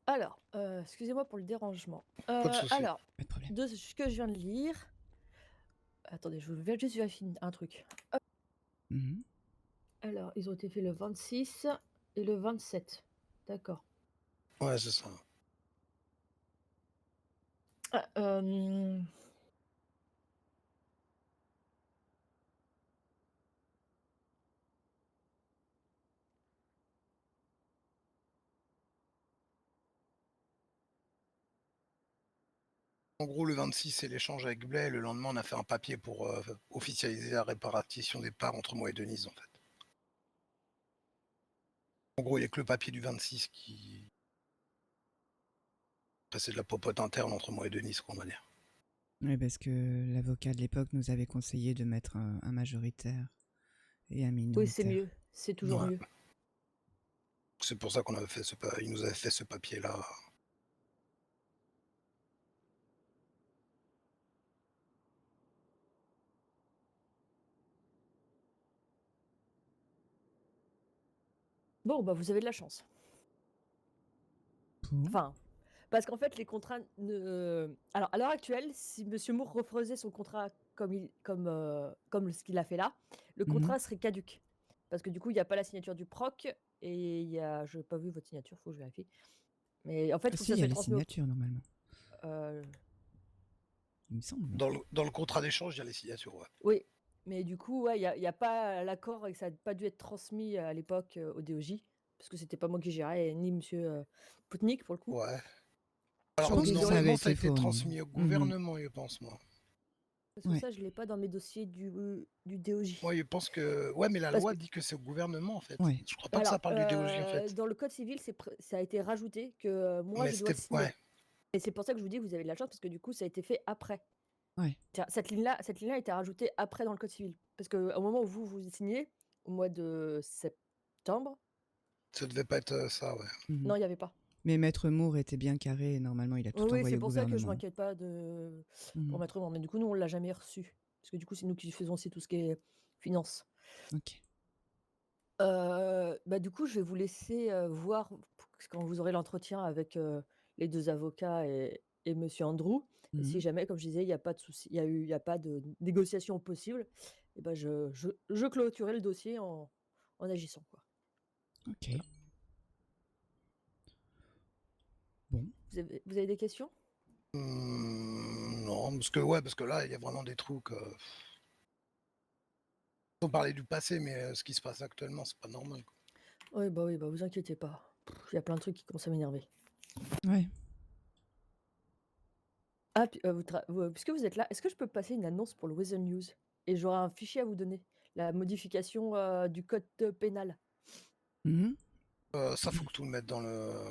D: Alors, excusez-moi pour le dérangement.
A: Pas de souci.
D: Alors,
B: Pas de problème.
D: de ce que je viens de lire... Attendez, je vais juste vérifier un truc.
B: Mhm.
D: Alors, ils ont été faits le 26 et le 27. D'accord.
A: Ouais, c'est ça.
D: Ah,
A: En gros, le 26, c'est l'échange avec Blay. Le lendemain, on a fait un papier pour officialiser la répartition des parts entre moi et Denise, en fait. En gros, il n'y a que le papier du 26 qui. Après, c'est de la popote interne entre moi et Denise, quoi, on va dire.
B: Oui, parce que l'avocat de l'époque nous avait conseillé de mettre un majoritaire et un minoritaire.
D: oui, c'est mieux. C'est toujours
A: Ouais.
D: mieux.
A: C'est pour ça qu'on avait fait il nous avait fait ce papier-là.
D: Bon, bah vous avez de la chance.
B: Pour
D: Enfin, parce qu'en fait, les contrats alors, à l'heure actuelle, si Monsieur Moore refaisait son contrat comme ce qu'il a fait là, le
B: Mhm.
D: contrat serait caduc. Parce que du coup, il n'y a pas la signature du proc et il y a... Je n'ai pas vu votre signature, faut que je vérifie. Mais en fait, il
B: Ah
D: faut
B: si,
D: que
B: il
D: ça
B: y a
D: soit
B: les
D: transmis au...
B: signatures normalement.
D: euh,
B: Il me semble.
A: Dans le contrat d'échange, il y a les signatures, ouais.
D: Oui, Mais du coup, ouais, il y a pas l'accord et que ça n'a pas dû être transmis à l'époque au DOJ, parce que c'était pas moi qui gérais, ni monsieur Poutnik pour le coup.
A: Ouais.
B: Je
A: Alors,
D: Donc
B: pense que
D: ils
B: ça
D: auraient.
B: avait
A: normalement, ça a
B: été
A: été
B: fourni.
A: transmis au gouvernement, je pense, moi.
D: Parce que
B: Ouais.
D: ça, je l'ai pas dans mes dossiers du DOJ.
A: Moi, je pense que. Ouais, mais la
D: Parce
A: loi
D: que,
A: dit que c'est au gouvernement, en fait.
B: Ouais.
A: Je crois pas que ça
D: alors,
A: parle du DOJ, en fait.
D: dans le code civil, ça a été rajouté que moi,
A: Mais
D: je dois
A: c'était.
D: signer.
A: Ouais.
D: Et c'est pour ça que je vous dis que vous avez de la chance, parce que du coup, ça a été fait après.
B: Ouais.
D: Cette ligne-là a été rajoutée après dans le code civil. Parce qu'au moment où vous signez, au mois de septembre,
A: Ça devait pas être ça, ouais.
B: Mhm.
D: non, il n'y avait pas.
B: Mais Maître Moore était bien carré et normalement il a tout
D: Oui,
B: envoyé
D: c'est
B: au
D: pour ça que je
B: gouvernement.
D: m'inquiète pas pour
B: Mhm.
D: Maître Moore. Mais du coup, nous, on l'a jamais reçu. Parce que du coup, c'est nous qui faisons aussi tout ce qui est finance.
B: Ok.
D: Bah, du coup, je vais vous laisser voir quand vous aurez l'entretien avec les deux avocats et monsieur Andrew. Et si
B: Mhm.
D: jamais, comme je disais, il n'y a pas de souci, il y a pas de négociation possible, et ben je clôturerai le dossier en agissant, quoi.
B: Ok. Bon.
D: Vous avez des questions?
A: Non, parce que là, il y a vraiment des trucs. Faut parler du passé, mais ce qui se passe actuellement, c'est pas normal, quoi.
D: Oui, bah vous inquiétez pas. Il y a plein de trucs qui commencent à m'énerver.
B: Ouais.
D: Ah, puisque vous êtes là, est-ce que je peux passer une annonce pour le Weather News? Et j'aurai un fichier à vous donner. La modification du code pénal.
B: Mhm.
A: Ça, faut que tout le mette dans le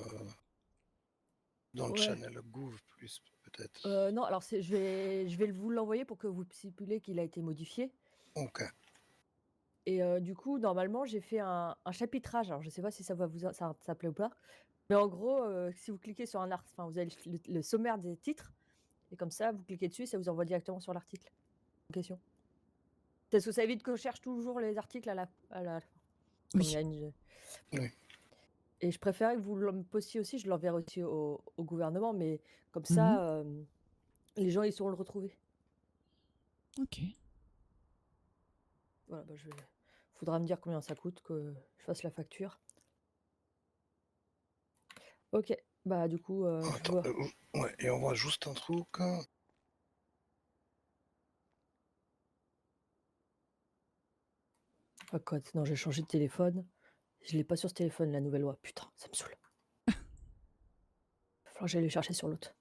D: Ouais.
A: channel Gouv plus, peut-être.
D: Non, alors je vais vous l'envoyer pour que vous stipulez qu'il a été modifié.
A: Ok.
D: Et du coup, normalement, j'ai fait un chapitrage. Alors, je sais pas si ça va ça plaît ou pas. Mais en gros, si vous cliquez sur enfin, vous avez le sommaire des titres. Et comme ça, vous cliquez dessus, ça vous envoie directement sur l'article en question. Parce que ça évite que je cherche toujours les articles à la fin. Comme il y
B: Oui.
D: a une.
A: Oui.
D: Et je préférais que vous le postiez aussi, je l'enverrai aussi au gouvernement, mais comme
B: Mhm.
D: ça, les gens, ils sauront le retrouver.
B: Ok.
D: Voilà, bah, faudra me dire combien ça coûte que je fasse la facture. Ok, bah du coup, je
A: Attends,
D: vois.
A: ouais, et on voit juste un truc.
D: Ah, quoi, non, j'ai changé de téléphone. Je l'ai pas sur ce téléphone, la nouvelle loi. Putain, ça me saoule. Faut que j'aille le chercher sur l'autre.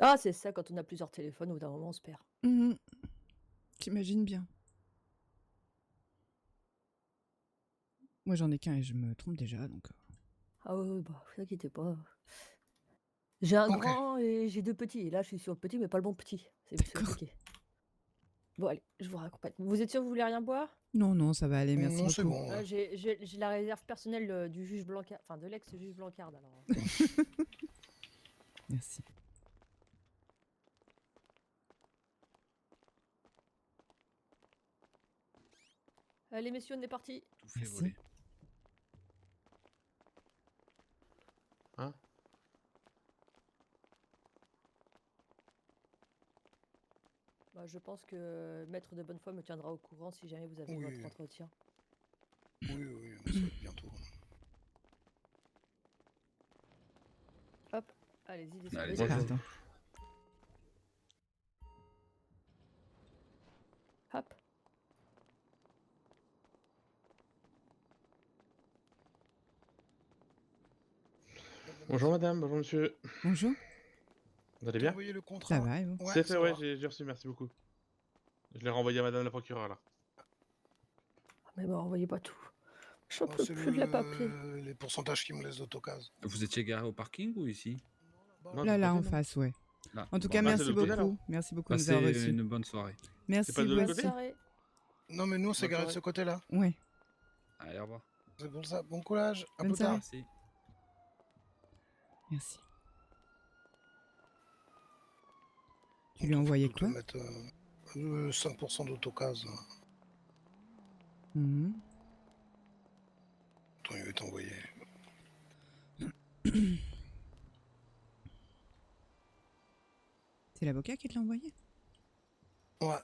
D: Ah, c'est ça, quand on a plusieurs téléphones, au bout d'un moment, on se perd.
B: Mhm. J'imagine bien. Moi j'en ai qu'un et je me trompe déjà donc.
D: Ah ouais, bah, vous inquiétez pas. J'ai un
A: Ok.
D: grand et j'ai deux petits. Et là, je suis sur le petit, mais pas le bon petit. C'est
B: D'accord.
D: compliqué. Bon, allez, je vous raccompagne. Vous êtes sûr que vous voulez rien boire?
B: Non, non, ça va aller, merci
A: Non, c'est
B: beaucoup.
A: bon. Ouais.
D: J'ai la réserve personnelle du juge Blancard, enfin de l'ex-juge Blancard, alors.
B: Merci.
D: Allez, messieurs, on est parti.
C: Tout fait
B: Merci.
C: voler.
E: Hein?
D: Bah, je pense que Maître de Bonnefoy me tiendra au courant si jamais vous avez
A: Oui.
D: votre entretien.
A: Oui, mais ça va être bientôt.
D: Hop, allez-y, descendez.
C: Allez,
E: Bonjour.
B: Pardon.
D: Hop.
E: Bonjour madame, bonjour monsieur.
B: Bonjour.
E: Vous allez
A: T'as
E: bien?
A: envoyé le contrat?
B: Ça va et vous?
A: Ouais,
E: C'est fait,
A: ça
E: ouais,
A: va.
E: j'ai reçu, merci beaucoup. Je l'ai renvoyé à madame la procureure là.
D: Mais bon, envoyez pas tout. J'en
A: Oh,
D: peux
A: c'est
D: plus de la papier.
A: les pourcentages qui me laissent d'autocase.
C: Vous étiez garé au parking ou ici?
E: Non,
B: Là,
E: de
B: là,
E: l'autre
B: en
E: côté, non?
B: face, ouais.
C: Là.
B: En tout
C: Bon,
B: cas,
C: bah,
E: c'est
B: merci
E: de l'autre côté,
B: beaucoup.
E: alors.
B: Merci beaucoup de nous
C: passez
B: avoir reçus.
C: une bonne soirée.
B: Merci,
E: pas de
B: vous
E: l'autre
D: Bonne
B: aussi.
E: côté?
D: soirée.
A: Non, mais nous, on s'est
E: Bonne
A: garé de
E: soirée.
A: ce côté-là.
B: Ouais,
C: Allez, au revoir.
A: C'est pour ça. Bon courage. À
B: Bonne
A: plus tard.
B: soirée.
C: Merci.
B: merci. Tu
A: On
B: lui as
A: te-
B: envoyé
A: te
B: quoi?
A: mettre 5% d'autocase.
B: Mhm.
A: Attends, il va t'envoyer.
B: C'est l'avocat qui te l'a envoyé?
A: Ouais.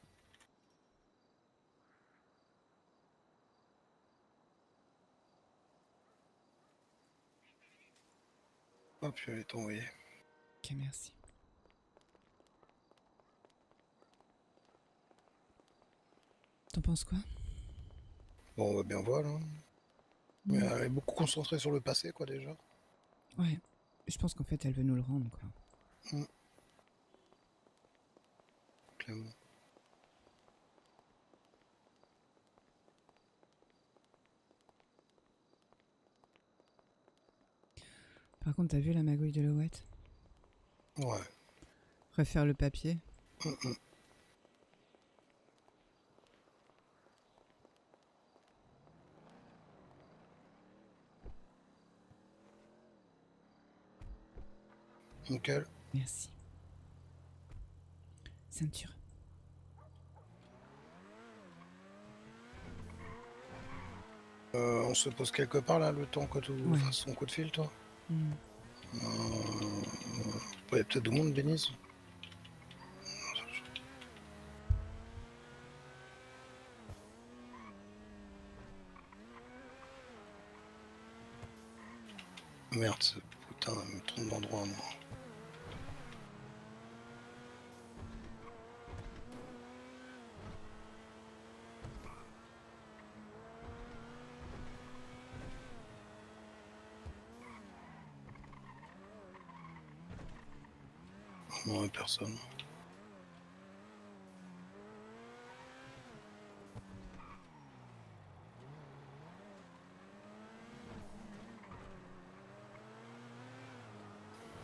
A: Hop, il va t'envoyer.
B: Ok, merci. T'en penses quoi?
A: Bon, on va bien voir, là. Mais
B: Mm.
A: elle est beaucoup concentrée sur le passé, quoi, déjà.
B: Ouais. Je pense qu'en fait, elle veut nous le rendre, quoi.
A: Clairement.
B: Par contre, t'as vu la magouille de l'Owette?
A: Ouais.
B: Refaire le papier?
A: Mm. Nickel.
B: Merci. Ceinture.
A: On se pose quelque part, là, le temps que tu
B: Ouais.
A: fasses son coup de fil, toi.
B: Mm.
A: Il y a peut-être du monde, Denise. Merde, ce putain, elle me trompe d'endroit, moi. Non, personne.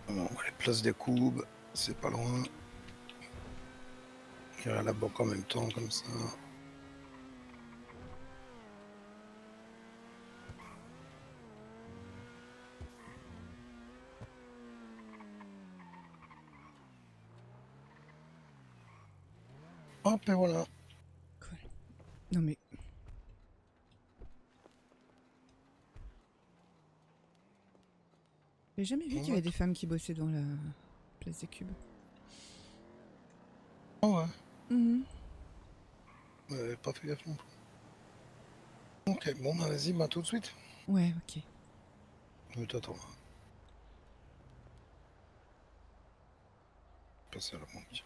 A: Bon, les places des Coubes, c'est pas loin. J'irai à la banque en même temps, comme ça. Hop, et voilà.
B: Cool. Non mais... J'ai jamais vu qu'il y avait des femmes qui bossaient dans la place des cubes.
A: Ah ouais.
B: Mhm.
A: Ouais, pas fait gaffe non plus. Ok, bon, bah vas-y, bah tout de suite.
B: Ouais, ok.
A: Je t'attends. Passer à la banque.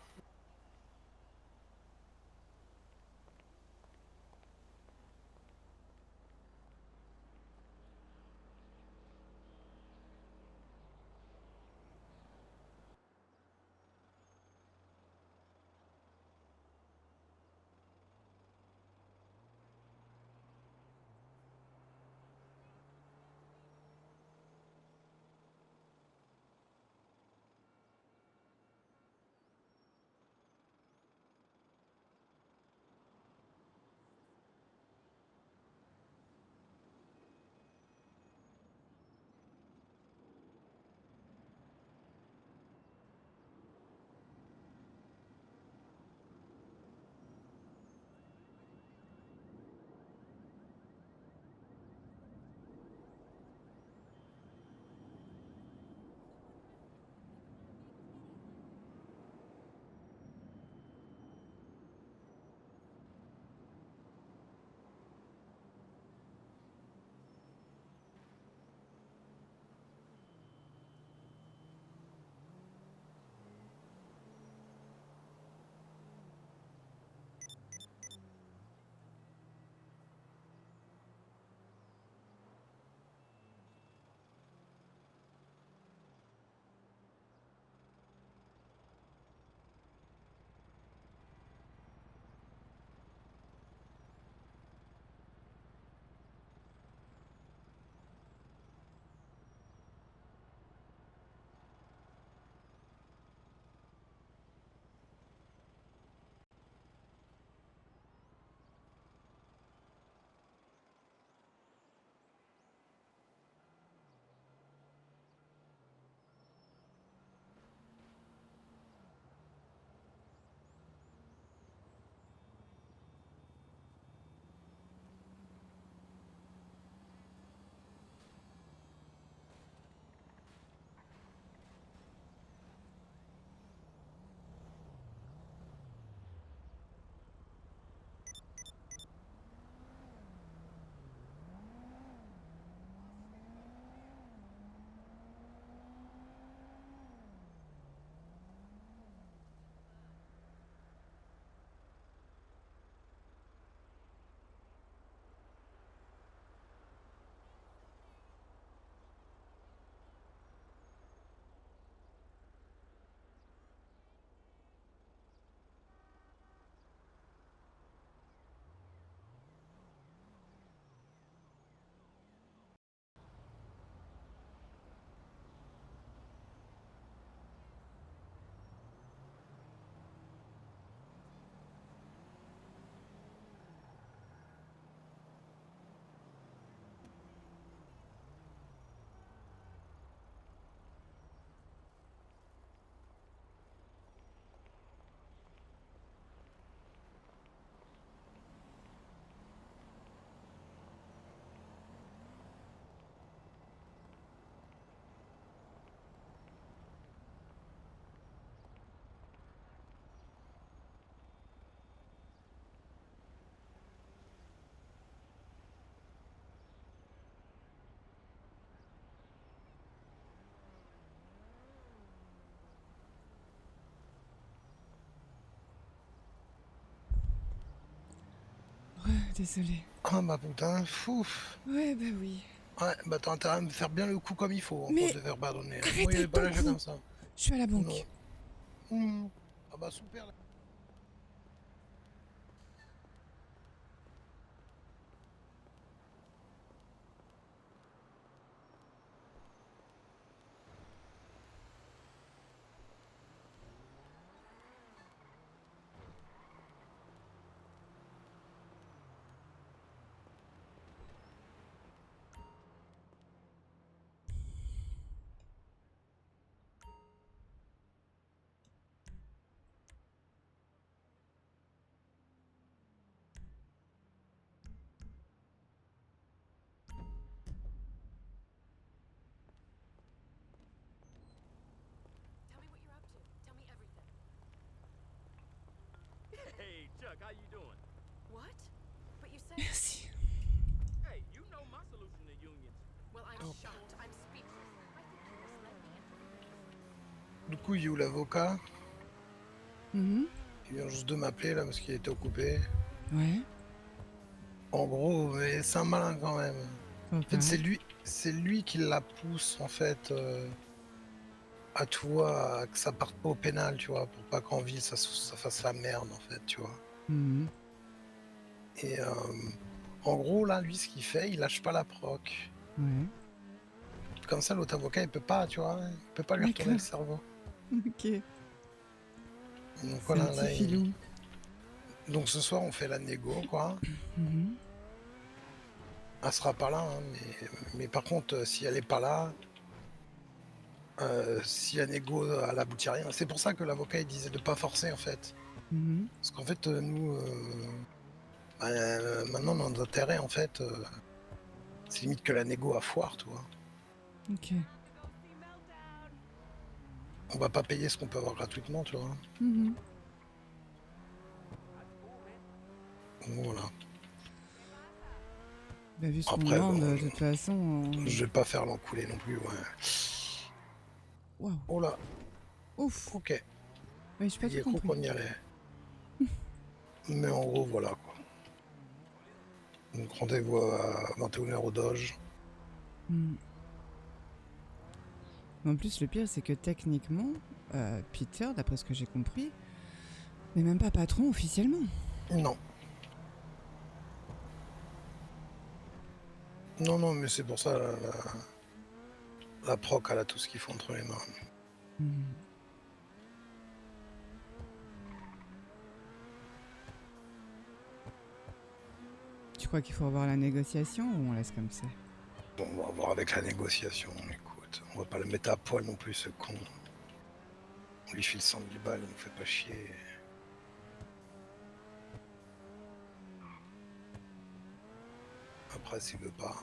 B: désolée.
A: Ah bah putain, fouf.
B: Ouais, bah oui.
A: Ouais, bah t'as intérêt à me faire bien le coup comme il faut, en
B: Mais
A: pour te faire pardonner.
B: arrête
A: Moi, il
B: avec
A: pas
B: ton
A: lâché
B: coup.
A: comme ça.
B: Je suis à la
A: Non.
B: banque.
A: Ah bah super.
G: Tell me what you're up to. Tell me everything.
H: Hey, Chuck, how you doing?
G: What? But you said.
B: Merci.
H: Hey, you know my solution to unions.
G: Well, I'm
A: Oh.
G: shocked. I'm speechless. I think you misled me.
A: Du coup, il y a où l'avocat?
B: Mhm.
A: Il vient juste de m'appeler là parce qu'il était occupé.
B: Ouais.
A: En gros, mais c'est un malin quand même. En
B: Pourquoi?
A: fait, c'est lui qui la pousse en fait à tu vois, à que ça parte pas au pénal, tu vois, pour pas qu'en ville ça fasse la merde en fait, tu vois.
B: Mhm.
A: Et en gros là, lui ce qu'il fait, il lâche pas la proc.
B: Ouais.
A: Comme ça, l'autre avocat il peut pas, tu vois, il peut pas lui retourner le
B: D'accord.
A: cerveau.
B: Ok.
A: Donc
B: C'est
A: voilà,
B: un petit
A: là,
B: filou.
A: donc ce soir on fait la négo quoi.
B: Mhm.
A: Elle sera pas là, hein, mais par contre, si elle est pas là, si la négo elle aboutit à rien, c'est pour ça que l'avocat il disait de pas forcer en fait.
B: Mhm.
A: Parce qu'en fait, nous, maintenant notre intérêt en fait, c'est limite que la négo à foire, tu vois.
B: Ok.
A: On va pas payer ce qu'on peut avoir gratuitement, tu vois.
B: Mhm.
A: Donc, voilà.
B: Bah, vu ce qu'on
A: Après,
B: demande,
A: bon,
B: de toute façon.
A: je vais pas faire l'enculé non plus, ouais.
B: Waouh.
A: Oh là,
B: Ouf.
A: ok.
B: Ouais, j'ai pas
A: J'ai
B: tout
A: cru
B: compris.
A: qu'on y allait. Mais en gros, voilà quoi. Donc rendez-vous à 21h au Doge.
B: Mhm. Mais en plus, le pire, c'est que techniquement, Peter, d'après ce que j'ai compris, n'est même pas patron officiellement.
A: Non. Non, non, mais c'est pour ça, la proc, elle a tout ce qu'il faut entre les mains.
B: Mhm. Tu crois qu'il faut revoir la négociation ou on laisse comme ça?
A: Bon, on va voir avec la négociation, écoute. On va pas le mettre à poil non plus, ce con. On lui file 100 000 balles, il nous fait pas chier. Après, s'il veut pas...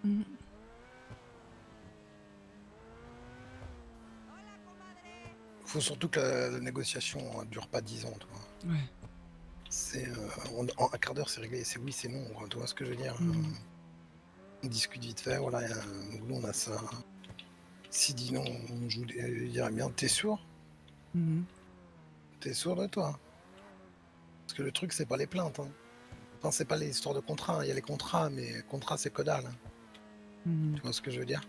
B: Mhm.
A: Faut surtout que la négociation ne dure pas 10 ans, tu vois.
B: Ouais.
A: C'est, en un quart d'heure, c'est réglé. C'est oui, c'est non, quoi. Tu vois ce que je veux dire.
B: Mhm.
A: On discute vite fait, voilà, nous on a ça. Si dit non, on joue, il dirait bien, t'es sûr?
B: Mhm.
A: T'es sûr de toi? Parce que le truc, c'est pas les plaintes. Hein. Enfin, c'est pas les histoires de contrats. Hein. Il y a les contrats, mais contrat, c'est que dalle. Hein.
B: Mhm.
A: Tu vois ce que je veux dire?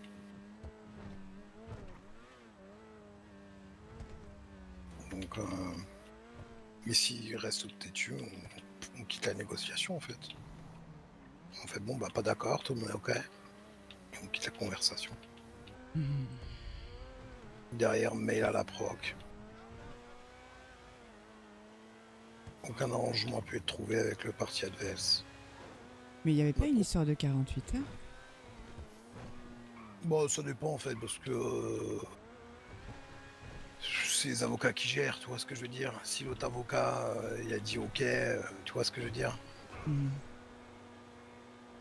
A: Donc, ici, il reste têtu, on quitte la négociation, en fait. On fait, bon, bah, pas d'accord, tout le monde est OK. Et on quitte la conversation.
B: Mhm.
A: Derrière, mail à la proc. Aucun arrangement a pu être trouvé avec le parti adverse.
B: Mais il n'y avait pas une histoire de 48 heures?
A: Bon, ça dépend, en fait, parce que... c'est les avocats qui gèrent, tu vois ce que je veux dire. Si l'autre avocat, il a dit OK, tu vois ce que je veux dire.
B: Mhm.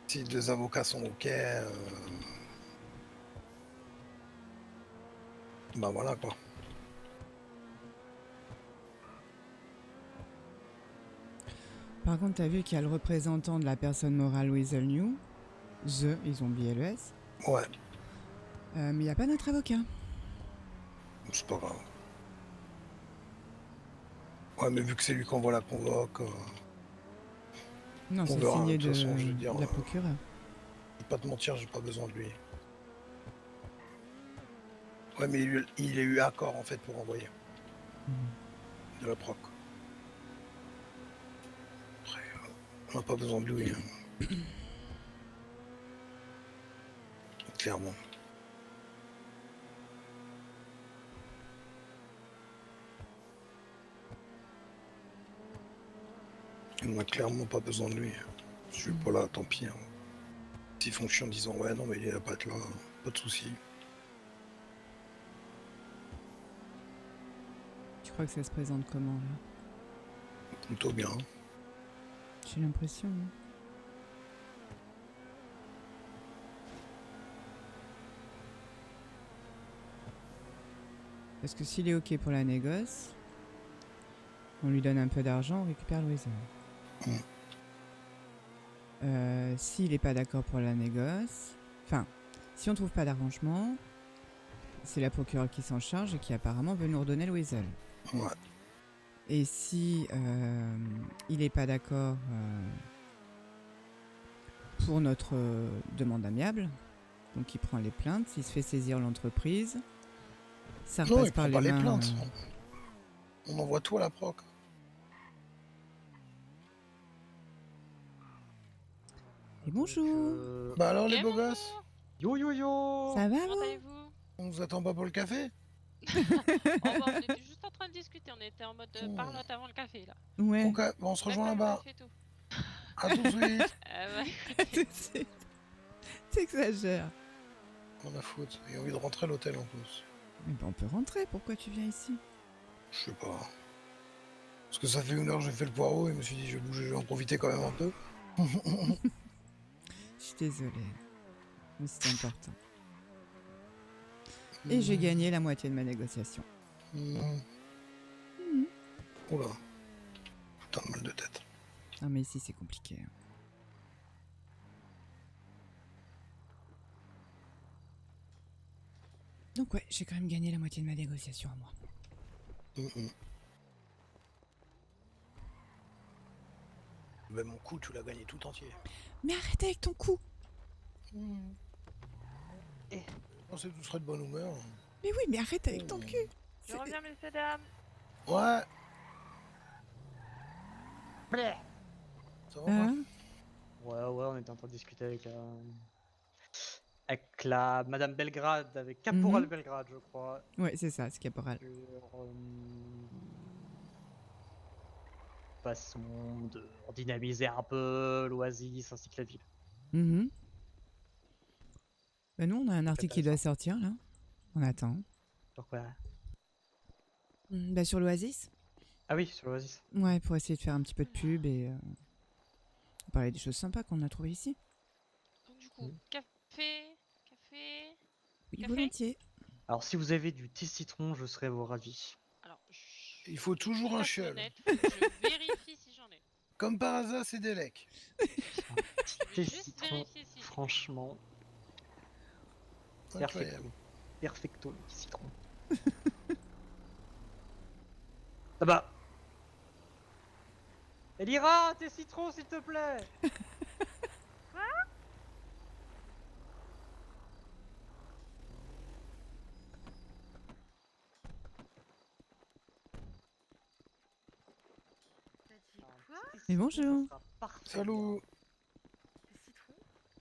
A: Si les deux avocats sont OK, bah voilà, quoi.
B: Par contre, t'as vu qu'il y a le représentant de la personne morale Weasel New. Ils ont oublié le S.
A: Ouais,
B: Mais il n'y a pas notre avocat.
A: c'est pas grave. Ouais, mais vu que c'est lui qui envoie la convoque,
B: Non,
A: on
B: c'est
A: verra.
B: signé
A: De toute façon, je veux
B: de
A: dire,
B: la procureure.
A: je vais pas te mentir, j'ai pas besoin de lui. Ouais, mais il a eu accord en fait pour envoyer
B: Mhm.
A: de la proc. Après, on n'a pas besoin de lui, hein. Clairement. On n'a clairement pas besoin de lui. Je suis pas là, tant pis. Hein. S'ils font chiant en disant ouais, non, mais il est pas là, pas de soucis.
B: Tu crois que ça se présente comment là?
A: Plutôt bien.
B: J'ai l'impression. Hein. Parce que s'il est ok pour la négoce, on lui donne un peu d'argent, on récupère Louisa. S'il n'est pas d'accord pour la négoce, enfin, si on trouve pas d'arrangement, c'est la procureure qui s'en charge et qui apparemment veut nous redonner le Weasel.
A: Ouais.
B: Et si il n'est pas d'accord pour notre demande amiable, donc il prend les plaintes, s'il se fait saisir l'entreprise, ça
A: Non,
B: repasse
A: il
B: par
A: prend
B: les
A: pas les
B: mains.
A: plaintes. On envoie tout à la proc.
B: Et bonjour.
A: Bah alors les
I: Et
A: beaux gosses,
I: bonjour.
J: Yo yo yo.
B: Ça va
I: Comment
B: vous?
I: allez-vous?
A: on vous attend pas pour le café?
I: Oh bah on était juste en train de discuter, on était en mode
A: Oh.
I: parlotte avant le café là.
B: Ouais.
A: Ok, bon, on se rejoint
I: D'accord,
A: là-bas.
I: café et tout.
A: À tout de suite.
I: Bah,
B: Tout de suite. T'exagères.
A: On a faute. J'ai envie de rentrer à l'hôtel en plus.
B: Mais ben on peut rentrer, pourquoi tu viens ici?
A: Je sais pas. Parce que ça fait 1 heure que j'ai fait le poireau et je me suis dit je vais bouger, je vais en profiter quand même un peu.
B: Je suis désolée. Mais c'était important. Et j'ai gagné la moitié de ma négociation.
A: Oula. Putain de mal de tête.
B: Non mais ici c'est compliqué. Hein. Donc ouais, j'ai quand même gagné la moitié de ma négociation à moi.
A: Mais mon coup, tu l'as gagné tout entier.
B: Mais arrête avec ton coup.
A: On sait que tu serais de bonne humeur.
B: Mais oui, mais arrête avec ton cul.
F: Je reviens, messieurs, dames.
A: Ouais. Ça va
B: Hein?
J: Ouais, on était en train de discuter avec la Madame Belgrade, avec Caporal Belgrade, je crois.
B: Ouais, c'est ça, c'est caporal.
J: Sur façon de dynamiser un peu l'Oasis ainsi que la ville.
B: Bah nous, on a un article qui doit sortir là. On attend.
J: Pourquoi?
B: Bah sur l'Oasis.
J: Ah oui, sur l'Oasis.
B: Ouais, pour essayer de faire un petit peu de pub et parler des choses sympas qu'on a trouvées ici.
I: donc du coup, café.
B: Oui,
I: Café
B: volontiers.
J: Alors si vous avez du thé citron, je serais vos ravis.
I: Alors,
A: Il faut toujours un
I: reste
A: chiol.
I: honnête, je vérifie si j'en ai.
A: Comme par hasard, c'est des lecs.
I: Je
J: Thé
I: vais juste
J: citron,
I: vérifier si j'ai.
J: franchement,
A: Incroyable.
J: perfecto le thé citron. Ah bah Elira, thé citron s'il te plaît.
G: T'as dit quoi?
B: Et bonjour.
A: Salut.
G: Des citrons?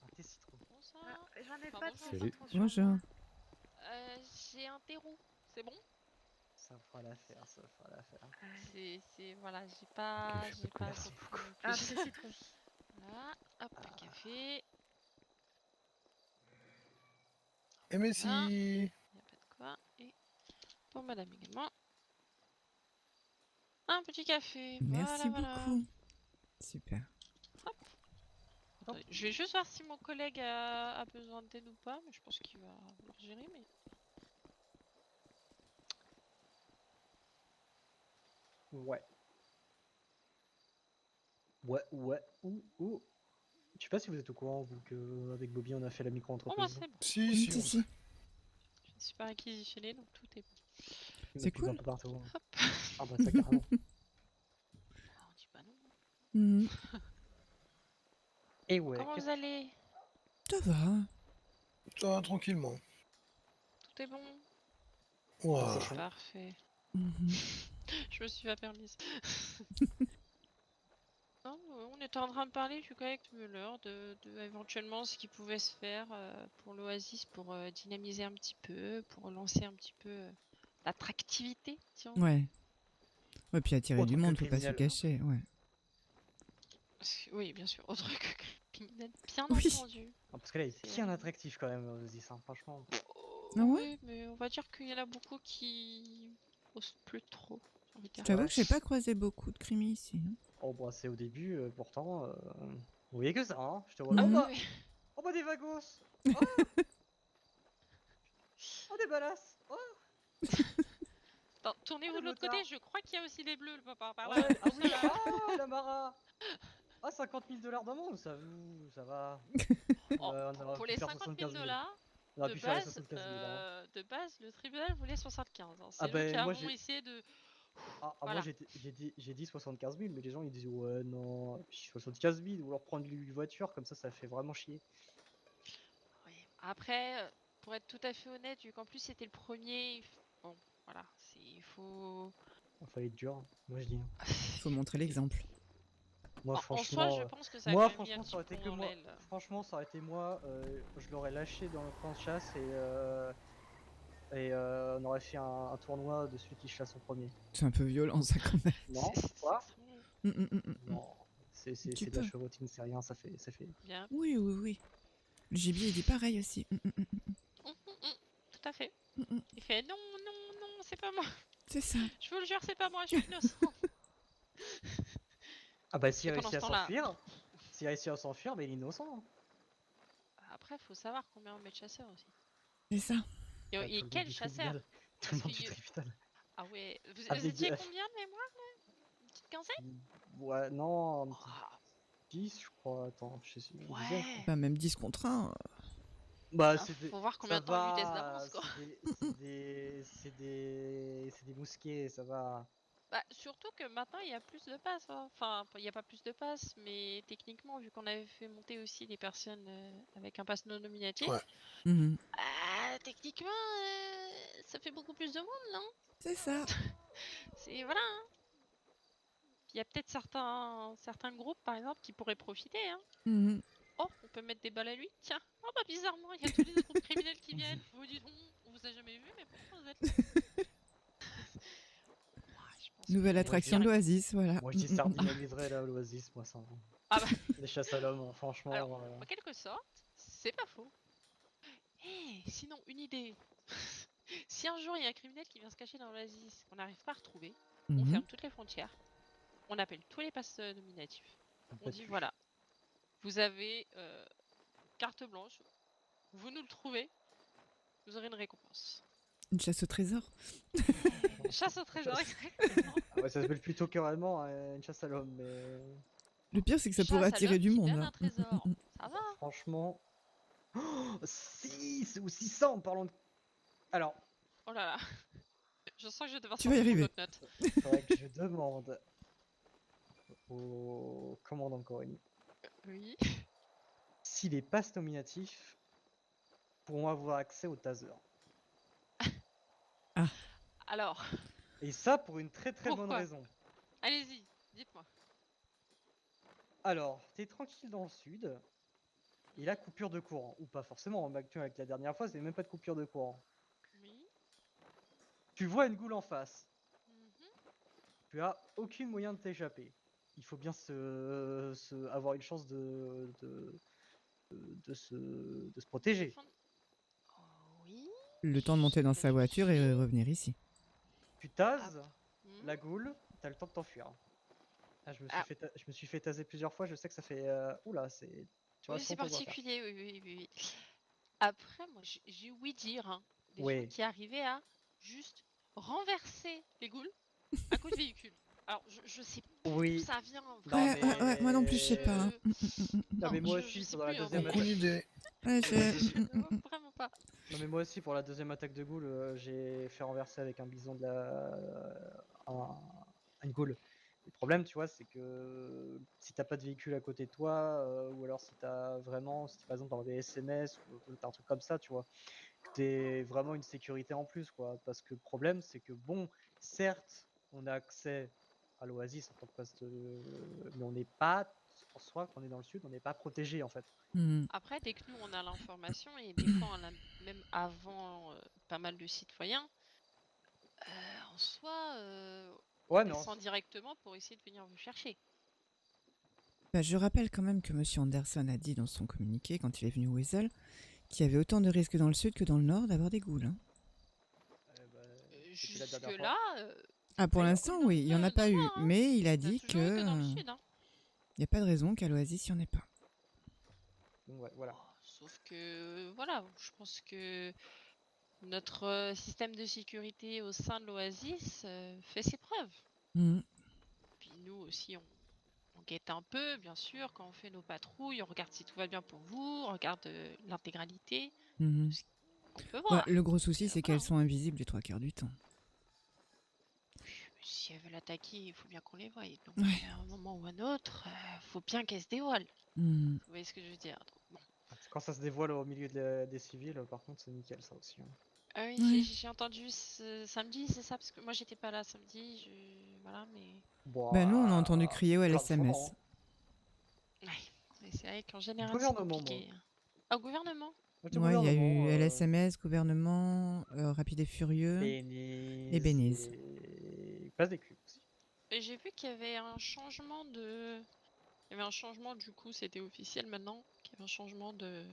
J: Un thé citron.
I: Bonsoir.
G: J'en ai
I: Enfin,
G: pas de
I: bonjour.
B: Salut.
G: citron sur
B: Bonjour.
G: moi.
I: J'ai un terreau, c'est bon?
J: Ça fera l'affaire, ça fera l'affaire.
I: Voilà, j'ai pas.
J: Ok,
I: J'ai pas
J: merci
I: beaucoup
J: beaucoup.
I: non
G: Ah,
I: plus.
G: des citrons.
I: Voilà, hop, le café.
A: Et merci.
I: Il n'y a pas de quoi. Et pour madame également. Un petit café.
B: Merci
I: voilà.
B: beaucoup. Super.
I: Attendez, je vais juste voir si mon collègue a besoin d'aide ou pas, mais je pense qu'il va vouloir gérer. Mais...
J: Ouais. Ouh. Je sais pas si vous êtes au courant, vous, qu'avec Bobby, on a fait la
I: Bon, moi
J: micro-entreprise.
I: c'est bon.
A: Si, on sait.
I: Je suis pas réquisitionnée, donc tout est bon.
J: Il y en a
B: C'est
J: plus un
B: cool.
J: peu partout.
I: Hop.
J: Ah bah ça carrément.
B: Mhm.
J: Et ouais,
I: Comment vous allez?
B: Ça va.
A: Ça va tranquillement.
I: Tout est bon?
A: Ouais.
J: c'est chaud.
I: Parfait.
B: Mhm.
I: Je me suis pas permise. Non, on était en train de parler du coup avec Muller de éventuellement ce qui pouvait se faire pour l'Oasis pour dynamiser un petit peu, pour lancer un petit peu l'attractivité, si on veut.
B: Ouais. Ouais, puis attirer du
J: Autre que
B: monde, faut pas se
J: criminel.
B: cacher, ouais.
I: Oui, bien sûr, autre que criminel, bien
B: Oui.
I: entendu.
J: Ah, parce que là, il est
I: C'est-
J: bien attractif quand même, Oasis, hein, franchement.
B: Ah ouais?
I: Oui, mais on va dire qu'il y en a beaucoup qui osent plus trop, j'ai envie de
B: Je
I: dire.
B: t'avoue
J: Ouais.
B: que j'ai pas croisé beaucoup de crimis ici, hein.
J: Oh bah c'est au début, pourtant, vous voyez que ça, hein. Je te vois.
B: Mhm.
I: Oui.
J: Oh bah des vagos. Oh, oh des balasses. Oh,
I: Attends,
J: oh
I: tournez-vous
J: des
I: de l'autre côté,
J: motards.
I: je crois qu'il y a aussi des bleus par là.
J: Ouais, ah
I: Ça
J: oui,
I: va.
J: ah la Mara. Ah 50 000 $ d'amende, ça va.
I: Oh,
J: On aurait
I: pour
J: pu
I: les
J: faire
I: 50
J: 75
I: 000
J: 000.
I: $,
J: On aurait
I: de
J: pu faire les
I: base,
J: 75 000, hein.
I: de base, le tribunal voulait 75. Hein.
J: Ah
I: C'est nous qui
J: ben moi
I: avons
J: j'ai
I: essayé de.
J: moi
I: Voilà.
J: j'ai dit 75 000, mais les gens ils disent ouais non, puis 75 000 ou leur prendre une voiture comme ça fait vraiment chier.
I: Oui. Après, pour être tout à fait honnête, vu qu'en plus c'était le premier, bon, voilà, il faut.
J: Il fallait être dur, moi je dis.
B: Faut montrer l'exemple.
J: Moi
I: En soi, je
J: franchement,
I: pense que ça a quand même mis un
J: franchement
I: petit
J: ça aurait été
I: plomb
J: que
I: dans
J: moi.
I: l'aile.
J: Franchement ça aurait été moi, je l'aurais lâché dans le camp de chasse et on aurait fait un tournoi de celui qui chasse en premier.
B: C'est un peu violent, ça, quand même.
J: Non,
I: C'est
J: quoi?
I: extrêmement
J: Non, c'est
B: Tu
J: de la
B: peux.
J: chevrotine, c'est rien, ça fait.
I: bien.
B: Oui, oui, oui. Le gibier, il dit pareil aussi.
I: Tout à fait.
B: Mm.
I: Il fait non, non, non, c'est pas moi.
B: C'est ça.
I: Je vous le jure, c'est pas moi, je suis innocent.
J: Ah bah s'il
I: Et pendant
J: réussit
I: ce
J: à
I: temps-là,
J: s'enfuir, mais il est innocent, hein.
I: après, faut savoir combien on met de chasseurs aussi.
B: C'est ça.
I: Et,
J: Bah,
I: et
J: tout le monde
I: quel
J: du
I: chasseur?
J: tribunal. Tout le
I: Parce
J: monde
I: que
J: du tribunal.
I: ah ouais, vous
J: Avec
I: étiez combien de mémoire là? Une petite quinzaine?
J: Ouais, non, un petit
I: Oh,
J: 10, je crois. Attends, je sais plus, une dizaine, je crois.
I: ouais.
B: Bah, même 10 contre 1.
J: Bah,
I: Ah, faut voir combien
J: ça
I: de temps on lui laisse
J: va,
I: d'avance quoi.
J: c'est des mousquets, ça va.
I: Bah, surtout que maintenant il y a plus de passes. Hein. Enfin, il n'y a pas plus de passes, mais techniquement, vu qu'on avait fait monter aussi des personnes avec un pass non nominatif,
A: Ouais.
B: Mhm.
I: techniquement, ça fait beaucoup plus de monde, non?
B: C'est ça.
I: C'est voilà. Hein. Il y a peut-être certains groupes, par exemple, qui pourraient profiter. Hein.
B: Mhm.
I: Oh, on peut mettre des balles à lui. Tiens. Oh bah bizarrement, il y a tous les autres groupes criminels qui viennent. Vous dites, on vous a jamais vu, mais pourtant vous êtes là. Ouais, je pense que
B: Nouvelle
I: vous avez
B: attraction de
I: bien-
B: l'Oasis, voilà.
J: Moi, je dis sardine à livrer là, à l'Oasis, moi, ça.
I: Ah bah,
J: Les chasses à l'homme, hein, franchement.
I: alors, en quelque sorte, c'est pas faux. Eh, sinon, une idée. Si un jour il y a un criminel qui vient se cacher dans l'Oasis, qu'on n'arrive pas à retrouver, on
B: Mhm.
I: ferme toutes les frontières, on appelle tous les passes nominatifs. On dit voilà, vous avez carte blanche, vous nous le trouvez, vous aurez une récompense.
B: Une chasse au trésor.
I: Chasse au trésor, exactement.
J: Ah ouais, ça s'appelle plutôt que réellement une chasse à l'homme, mais.
B: Le pire, c'est que ça pourrait
I: Chasse à
B: attirer
I: l'homme
B: du
I: qui
B: monde,
I: donne
B: là.
I: un trésor. Ça va.
J: Franchement. Oh, 6 ou 600, parlons de. Alors,
I: Oh là là. Je sens que je vais devoir
B: Tu vas y
I: sortir mon
B: arriver.
I: bloc-notes.
J: faudrait que je demande au commandant Corini
I: Oui.
J: si les passes nominatifs pourront avoir accès au taser.
I: Alors,
J: Et ça pour une très bonne
I: Pourquoi
J: raison.
I: allez-y, dites-moi.
J: Alors, t'es tranquille dans le sud, et là, coupure de courant. Ou pas forcément, avec la dernière fois, c'est même pas de coupure de courant.
I: Oui.
J: Tu vois une goule en face,
I: Mhm.
J: tu as aucun moyen de t'échapper. Il faut bien avoir une chance de se protéger.
I: Oh, oui.
B: Le temps de monter dans
I: Je
B: sa voiture et
I: vérifie.
B: revenir ici.
J: Tu tases
I: Hmm.
J: la goule, t'as le temps de t'enfuir. Ah,
I: Ah.
J: je me suis fait taser plusieurs fois, je sais que ça fait. Oula, c'est. Tu
I: Oui,
J: restes
I: c'est
J: longtemps pour faire.
I: particulier, oui. Après, moi, j'ai ouï dire hein, des gens
J: Ouais.
I: qui arrivaient à juste renverser les goules à coup de véhicule. Alors, je sais pas
J: Oui.
I: d'où ça vient.
J: Non,
B: Ouais, moi non plus, je sais pas. hein.
J: Non, mais moi
I: je
J: aussi,
I: sais
J: pendant la
I: plus, hein,
J: deuxième
I: mais-
A: Aucune idée.
B: Ouais,
I: Je ne vois vraiment pas.
J: Non, mais moi aussi, pour la deuxième attaque de goule, j'ai fait renverser avec un bison une goule. Le problème, tu vois, c'est que si t'as pas de véhicule à côté de toi, ou alors si t'as vraiment, si par exemple dans des SMS ou t'as un truc comme ça, tu vois, que t'es vraiment une sécurité en plus, quoi. Parce que le problème, c'est que bon, certes, on a accès à l'Oasis en tant que poste, mais on n'est pas, en soi, quand on est dans le sud, on n'est pas protégé en fait.
B: Mhm.
I: Après, dès que nous on a l'information, et des fois on a même avant pas mal de citoyens, en soi, on
J: Ouais, mais
I: descend directement pour essayer de venir vous chercher.
B: Bah, je rappelle quand même que M. Anderson a dit dans son communiqué, quand il est venu au Wesel, qu'il y avait autant de risques dans le sud que dans le nord d'avoir des ghouls. Hein.
J: Depuis la dernière
I: Jusque-là,
B: Ah, pour
I: pas eu
B: l'instant,
I: beaucoup,
B: oui, il n'y en a
I: non,
B: pas eu.
I: hein.
B: Mais il a
I: Il y a
B: dit
I: toujours eu que dans le
B: que
I: sud. Hein.
B: il n'y a pas de raison qu'à l'Oasis, il n'y en ait pas.
J: Donc, ouais, voilà.
I: Sauf que, voilà, je pense que notre système de sécurité au sein de l'Oasis fait ses preuves.
B: Mhm.
I: Puis nous aussi, on guette un peu, bien sûr, quand on fait nos patrouilles, on regarde si tout va bien pour vous, on regarde l'intégralité
B: Mhm.
I: de ce qu'on peut
B: Bah,
I: voir.
B: le gros souci,
I: Et,
B: c'est
I: voilà,
B: qu'elles
I: hein.
B: sont invisibles les 3 quarts du temps.
I: Si elles veulent attaquer, il faut bien qu'on les voie. Donc,
B: Ouais.
I: à un moment ou à un autre, faut bien qu'elles se dévoilent.
B: Mhm.
I: Vous voyez ce que je veux dire? Donc, bon.
J: Quand ça se dévoile au milieu des civils, par contre, c'est nickel ça aussi. Hein.
I: Ah oui,
B: Ouais.
I: j'ai entendu samedi, c'est ça? Parce que moi, j'étais pas là samedi. Voilà, mais...
B: Bah, nous, on a entendu
J: Bah,
B: crier au
J: plein de fois,
B: LSMS.
J: hein.
I: Ouais, mais c'est vrai qu'en général, c'est
J: Gouvernement, moi.
I: compliqué. Ah, au gouvernement?
J: Moi, j'étais au
B: Ouais, il y a eu
J: gouvernement,
B: LSMS, gouvernement, Rapide et Furieux et
J: Béniz
B: Béniz.
J: et Place des Cubes aussi.
I: Et j'ai vu qu'il y avait un changement de... Il y avait un changement, du coup, c'était officiel maintenant, qu'il y avait un changement
B: De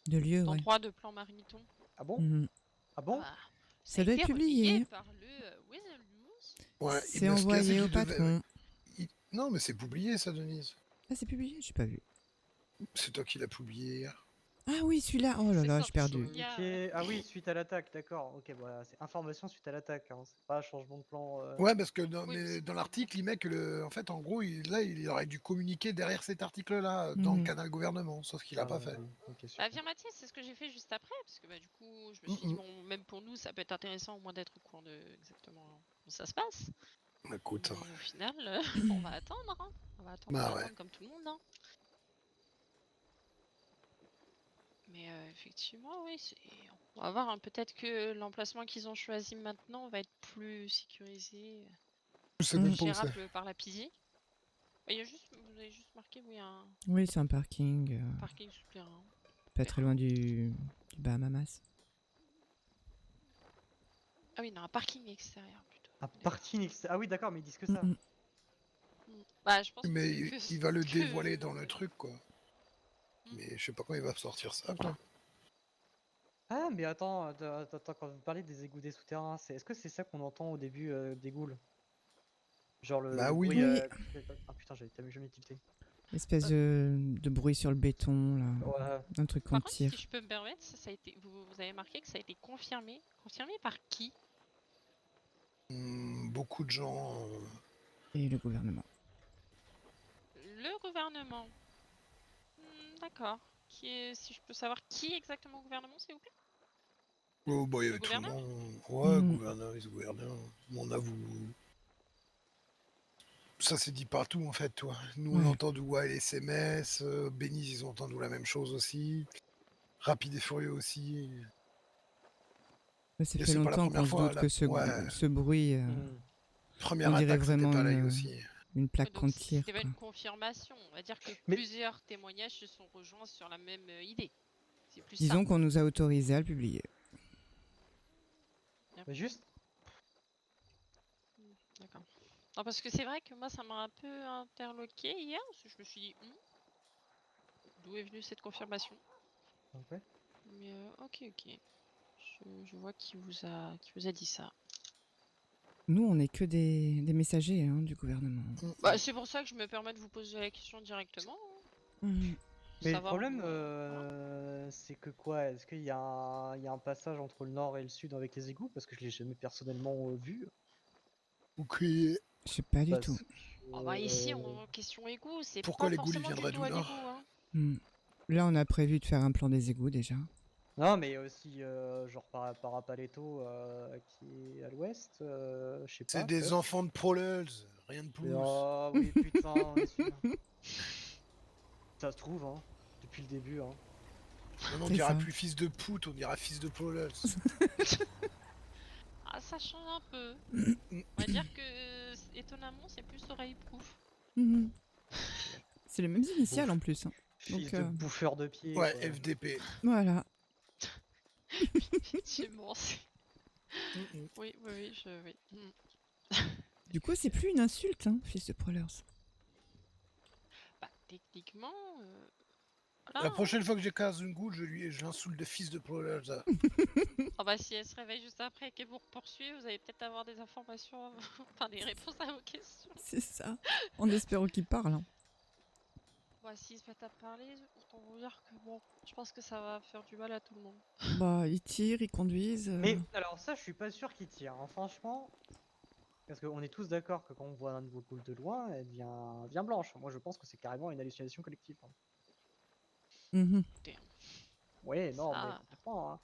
B: lieu, ouais.
I: d'endroit de plan Mariniton.
J: Ah bon?
B: Mhm.
J: Ah bon?
I: Ah,
B: Ça
I: a
B: doit
I: été
B: être
I: relayé
B: publié.
I: par le Weasel News.
A: Ouais,
B: C'est
A: mais ce qu'il y a, c'est
B: envoyé au
A: qu'il devait-
B: patron.
A: Non, mais c'est publié ça, Denise.
B: Ah, c'est publié? J'ai pas vu.
A: C'est toi qui l'as publié hier.
B: Ah oui, celui-là. Oh là
I: C'est
B: là, je suis
I: sorti
B: perdu.
I: il y a-
J: Communiqué. Ah oui, suite à l'attaque, d'accord. Ok, voilà, c'est information suite à l'attaque. Hein. C'est pas changement de plan.
A: Ouais, parce que
I: Oui,
A: mais
I: c'est
A: dans
I: pas
A: l'article, il met que en fait, en gros, il aurait dû communiquer derrière cet article-là, dans le
B: Mhm.
A: canal gouvernement, sauf qu'il a pas fait.
J: Ok,
I: Bah,
J: super.
I: viens Mathis, c'est ce que j'ai fait juste après, parce que bah, du coup, je me
A: Mm,
I: suis dit,
A: mm.
I: bon, même pour nous, ça peut être intéressant au moins d'être au courant de exactement comment ça se passe.
A: Écoute,
I: Mais au final, on va attendre. Hein. On va attendre,
A: Bah
I: on va
A: ouais.
I: attendre comme tout le monde. Hein. Mais effectivement, oui, on va voir. Hein, peut-être que l'emplacement qu'ils ont choisi maintenant va être plus sécurisé,
A: c'est
B: Mm.
A: même pas où c'est.
I: gérable par la PISI. Il y a juste, vous avez juste marqué, oui, un
B: Oui, c'est un parking
I: parking souterrain.
B: pas très loin du Bahamas.
I: Ah oui, non, un parking extérieur plutôt.
J: Un parking Ah oui, d'accord, mais ils disent que ça.
B: Mhm.
I: Bah, je pense
A: Mais
I: que
A: il va le
I: que-
A: dévoiler dans le
I: que-
A: truc, quoi.
I: Mm.
A: Mais je sais pas quand il va sortir ça, quoi.
J: Ah, mais attends, quand vous parlez des égouts des souterrains, est-ce que c'est ça qu'on entend au début des ghouls? Genre
A: Bah
J: le
A: oui.
J: bruit.
B: Oui.
J: Ah putain, j'avais jamais tilté.
B: Espèce de bruit sur le béton, là.
J: Ouais.
B: Un truc qu'on
I: Par contre,
B: tire.
I: si je peux me permettre, ça a été, vous avez marqué que ça a été confirmé. Confirmé par qui?
A: Beaucoup de gens.
B: Et le gouvernement.
I: Le gouvernement. D'accord. Si je peux savoir qui exactement au gouvernement, s'il vous plaît?
A: Oh, bah, il y
I: Le
A: avait tout le
I: gouverneur?
A: monde. Ouais,
B: Mm.
A: gouverneur, vice-gouverneur. On avoue. Ça c'est dit partout, en fait, toi. Nous, on
B: Ouais.
A: entend d'où les SMS. Béniz, ils ont entendu la même chose aussi. Rapide et Furieux aussi.
B: Ouais, ça
A: Et
B: fait
A: c'est pas la
B: longtemps qu'on
A: première
B: se
A: fois.
B: doute que ce bruit,
A: Première
B: on dirait
A: attaque, c'était
B: vraiment
A: pareil aussi.
B: une plaque
I: Donc
B: qu'on tire.
I: c'était pas
B: Quoi.
I: une confirmation. On va dire que
J: Mais-
I: plusieurs témoignages se sont rejoints sur la même idée. C'est plus
B: Disons
I: ça.
B: qu'on nous a autorisé à le publier.
J: Mais juste.
I: D'accord. Non, parce que c'est vrai que moi, ça m'a un peu interloqué hier, parce que je me suis dit, d'où est venue cette confirmation?
J: Ok.
I: Mais ok. Je vois qui vous a dit ça.
B: Nous, on n'est que des messagers du gouvernement.
I: Bah, c'est pour ça que je me permets de vous poser la question directement.
B: Mhm.
J: Mais le
I: Savoir
J: problème,
I: où,
J: c'est que quoi? Est-ce qu'il y a un passage entre le nord et le sud avec les égouts? Parce que je l'ai jamais personnellement vu.
A: Ok. Je
B: sais pas du
J: Parce
B: tout.
I: Ah bah ici, en question égout, c'est
A: Pourquoi
I: pas
A: les ghouls, ils
I: forcément du
A: viendraient
I: tout
A: du
I: à
A: nord?
I: l'égout. Hein.
B: Là, on a prévu de faire un plan des égouts déjà.
J: Non, mais aussi, genre Parapaletto qui est à l'ouest, je sais
A: C'est
J: pas,
A: des
J: peut-être.
A: enfants de Prolels, rien de plus.
J: Oh oui, putain, on est sûr. Ça se trouve, hein, depuis le début, hein.
A: Maintenant, on
B: C'est
A: dira
B: ça.
A: plus fils de pute, on dira fils de Prolels.
I: Ah, ça change un peu.
A: Mm.
I: On va dire que étonnamment, c'est plus oreille-proof.
B: Mhm. C'est les mêmes initiales en plus. Hein.
J: Fils
B: Donc,
J: de bouffeur de pied,
A: Ouais,
J: quoi.
A: FDP.
B: voilà.
I: Effectivement, c'est.
A: Mm.
I: Oui, oui, oui, oui.
B: Du coup, c'est plus une insulte, hein, fils de Prolers.
I: Bah, techniquement,
A: La
I: voilà.
A: prochaine fois que j'ai Kazungul, je l'insulte de fils de Prolels.
I: Ah bah, si elle se réveille juste après et qu'elle vous poursuit, vous allez peut-être avoir des informations, enfin des réponses à vos questions.
B: C'est ça. En espérant qu'il parle. Hein.
I: Bah, s'ils se mettent à parler, autant vous dire que bon, je pense que ça va faire du mal à tout le monde.
B: Bah, ils tirent, ils conduisent.
J: Mais alors ça, je suis pas sûr qu'il tire, hein, franchement. Parce qu'on est tous d'accord que quand on voit un de vos poules de loin, elle devient blanche. Moi, je pense que c'est carrément une hallucination collective, hein.
B: Mhm.
I: Écoutez,
J: Ouais, non, mais
I: ça,
J: complètement, hein.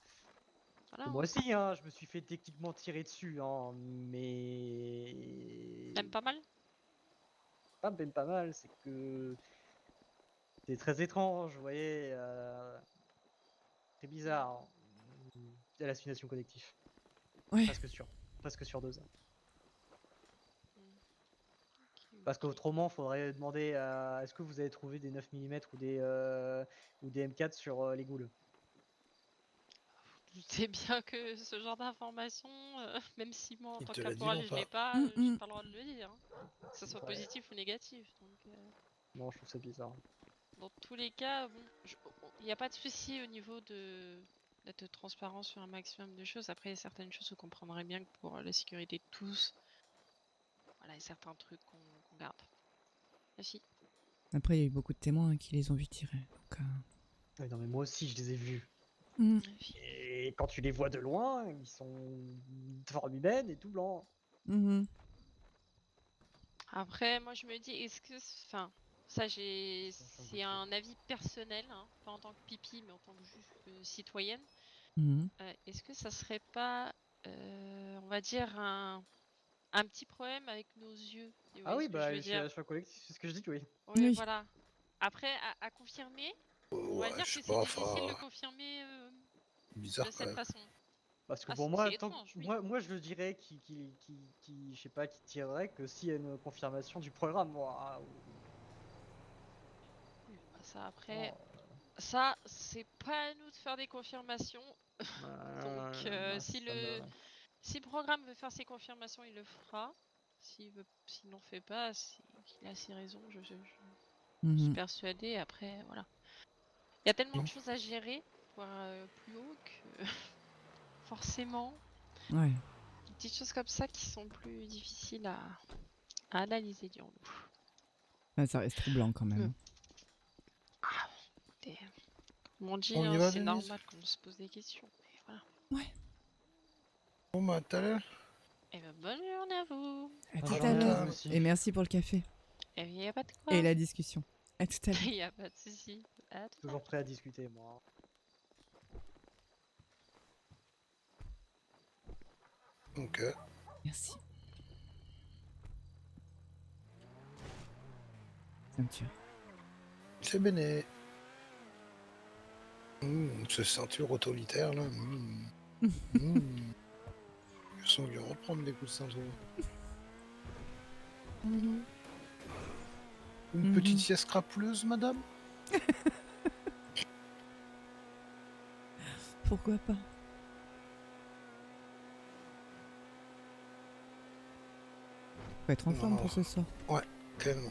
I: voilà.
J: Moi aussi, hein, je me suis fait techniquement tirer dessus, hein, mais
I: Même pas mal.
J: pas même pas mal, c'est que c'est très étrange, vous voyez, très bizarre, hein. Hallucination collective,
B: Ouais.
J: presque sur deux.
I: Ok,
J: Parce
I: ok.
J: qu'autrement, faudrait demander est-ce que vous avez trouvé des 9 mm ou des M4 sur les ghouls?
I: Vous doutez bien que ce genre d'information, même si moi en
A: Il
I: tant
A: te
I: que
A: l'a dit
I: caporal je
A: longtemps.
I: l'ai pas, j'ai
B: Mm-mm.
I: pas le droit de le dire, hein. Que ce soit
J: Ouais.
I: positif ou négatif. Donc,
J: Non, je trouve ça bizarre.
I: dans tous les cas, bon, il n'y a pas de souci au niveau d'être transparent sur un maximum de choses. Après, il y a certaines choses, vous comprendrez bien que pour la sécurité de tous, voilà, il y a certains trucs qu'on garde. Merci.
B: Après, il y a eu beaucoup de témoins qui les ont vus tirer. Donc,
J: Ouais, non, mais moi aussi, je les ai vus.
B: mm.
J: Et quand tu les vois de loin, ils sont forme humaine et tout blanc.
B: Mhm.
I: Après, moi je me dis, est-ce que, enfin, ça c'est
J: bouffé.
I: un avis personnel, hein, pas en tant que pipi, mais en tant que juste citoyenne.
B: Mhm.
I: Est-ce que ça serait pas, on va dire, un petit problème avec nos yeux, si vous
J: Ah
I: voyez
J: oui,
I: ce que je
J: bah,
I: veux dire?
J: je suis un collectif, c'est ce que je dis, oui.
I: Oui,
B: Oui.
I: voilà. Après, à confirmer, on va
A: Ouais,
I: dire
A: je
I: que
A: sais
I: c'est
A: pas,
I: difficile de
A: enfin,
I: confirmer
A: bizarre
I: de
A: quand
I: cette
A: même.
I: façon.
J: Parce que
I: Ah,
J: pour
I: c'est
J: moi,
I: étrange, oui.
J: moi, je dirais je sais pas, qui tirerait que s'il y a une confirmation du programme, moi. Ah,
I: Oui, bah ça après,
J: oh,
I: ça c'est pas à nous de faire des confirmations. Donc
J: bah,
I: si
J: ça me...
I: si le programme veut faire ses confirmations, il le fera. S'il n'en fait pas, qu'il a ses raisons, je suis
B: Mhm.
I: persuadée. Après, voilà. Il y a tellement de
A: Mhm.
I: choses à gérer pour plus haut que forcément,
B: Ouais.
I: des petites choses comme ça qui sont plus difficiles à analyser, dirons-nous.
B: Ouais, ça reste troublant quand même.
I: Ah, écoutez, comme on dit,
A: On y
I: hein,
A: va,
I: c'est
A: Denise?
I: normal qu'on se pose des questions. Mais voilà.
B: Ouais.
A: Bon, bah, à tout à l'heure.
I: Et ben, bonne journée à vous.
B: À
A: Bonne
B: tout à
A: journée à
B: l'heure.
A: vous
J: aussi.
B: Et merci pour le café.
I: Et il n'y a pas de quoi.
B: Et la discussion. À tout à l'heure.
I: Il n'y a pas de souci. À tout à l'heure.
J: Toujours prêt à discuter, moi.
A: Ok.
B: Merci. Ceinture.
A: C'est béné. Ce ceinture autoritaire là. Je sens qu'ils vont reprendre des coups de ceinture. Une
B: Mhm.
A: petite sieste crapuleuse, madame?
B: Pourquoi pas? Faut être en forme
A: Non.
B: pour ce soir.
A: Ouais, tellement.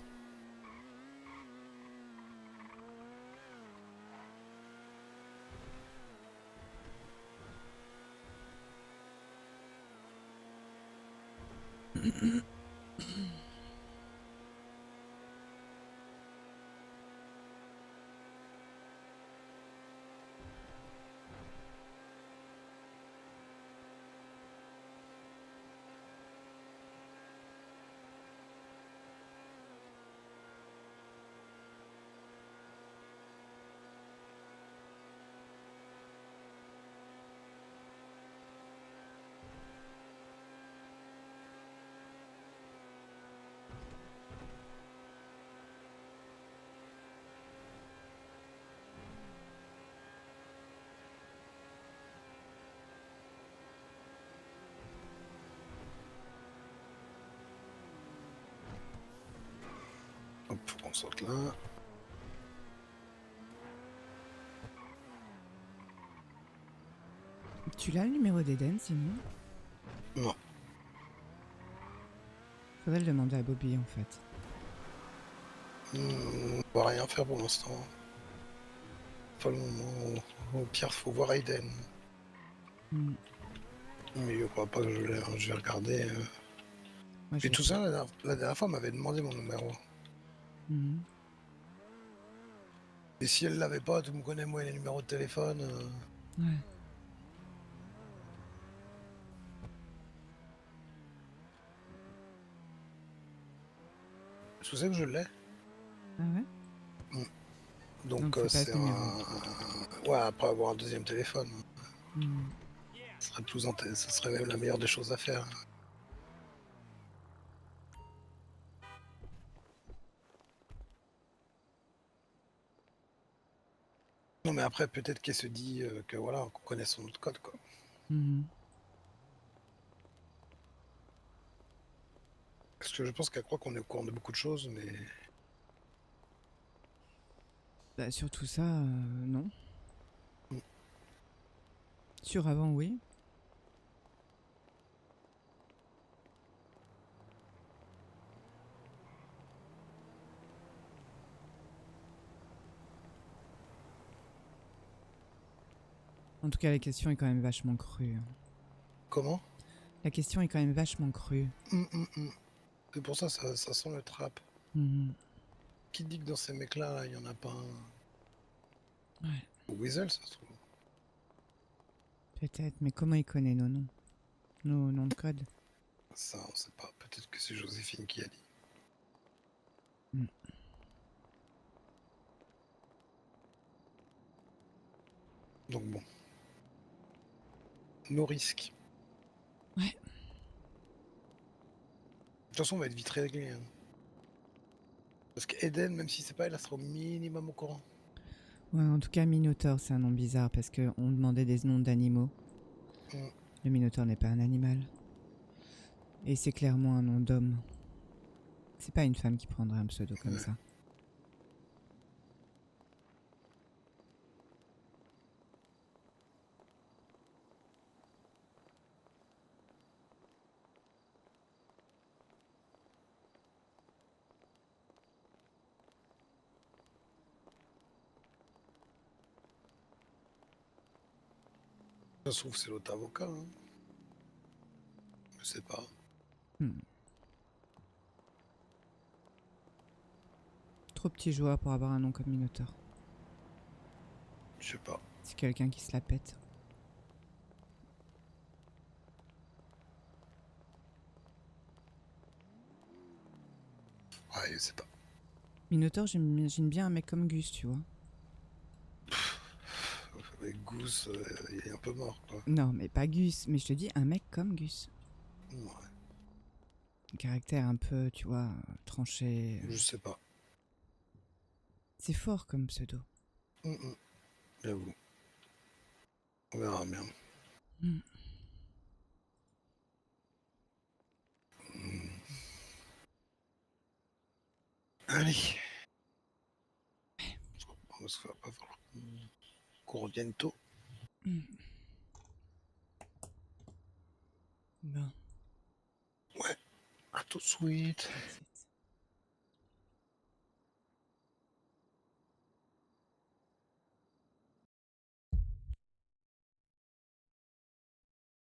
A: On saute là.
B: Tu l'as le numéro d'Eden sinon?
A: Non.
B: Faudrait le demander à Bobby en fait.
A: On va rien faire pour l'instant. Pas le moment. Au pire, faut voir Aiden.
B: Hmm.
A: Mais je crois pas que je l'ai. Je vais regarder.
B: Moi, je
A: Et
B: vais
A: tout ça, la dernière fois, m'avait demandé mon numéro.
B: Mhm.
A: Et si elle l'avait pas, tu me connais, moi, les numéros de téléphone.
B: Ouais.
A: Tu sais que je l'ai.
B: Ah ouais?
A: Donc,
B: c'est pas
A: c'est
B: ce numéro.
A: Ouais, après avoir un deuxième téléphone.
B: Hmm.
A: Ce serait même la meilleure des choses à faire. Non, mais après, peut-être qu'elle se dit que voilà, qu'on connaît son autre code, quoi.
B: Mhm.
A: Parce que je pense qu'elle croit qu'on est au courant de beaucoup de choses, mais
B: Bah, surtout ça, non.
A: Mm.
B: Sur avant, oui. En tout cas, la question est quand même vachement crue.
A: comment?
B: La question est quand même vachement crue.
A: C'est pour ça, ça sent le trap.
B: Mhm.
A: Qui dit que dans ces mecs-là, il y en a pas un.
B: Ouais.
A: Ou Weasel, ça se trouve.
B: Peut-être, mais comment il connaît nos noms? Nos noms de code?
A: Ça, on sait pas. Peut-être que c'est Joséphine qui a dit.
B: Mm.
A: Donc bon. Nos risques.
B: Ouais.
A: De toute façon, on va être vite réglé. Hein. Parce qu'Eden, même si c'est pas elle, elle sera au minimum au courant.
B: Ouais, en tout cas, Minotaur, c'est un nom bizarre parce qu'on demandait des noms d'animaux.
A: Mm.
B: Le Minotaur n'est pas un animal. Et c'est clairement un nom d'homme. C'est pas une femme qui prendrait un pseudo comme
A: Ouais.
B: ça.
A: Ça se trouve, c'est l'autre avocat. Hein. Je sais pas.
B: Hmm. Trop petit joueur pour avoir un nom comme Minotaur.
A: Je sais pas.
B: C'est quelqu'un qui se la pète.
A: Ouais, je sais pas.
B: Minotaur, j'imagine bien un mec comme Gus, tu vois.
A: Avec Goose, il est un peu mort, quoi.
B: Non, mais pas Gus, mais je te dis un mec comme Gus.
A: Ouais,
B: Un caractère un peu, tu vois, tranché.
A: je sais pas.
B: C'est fort comme pseudo.
A: J'avoue. On verra bien.
B: Hmm.
A: Allez. Parce qu'il va pas falloir qu'on revienne tôt.
B: Hmm. Bon,
A: Ouais. À tout de suite.
B: merci.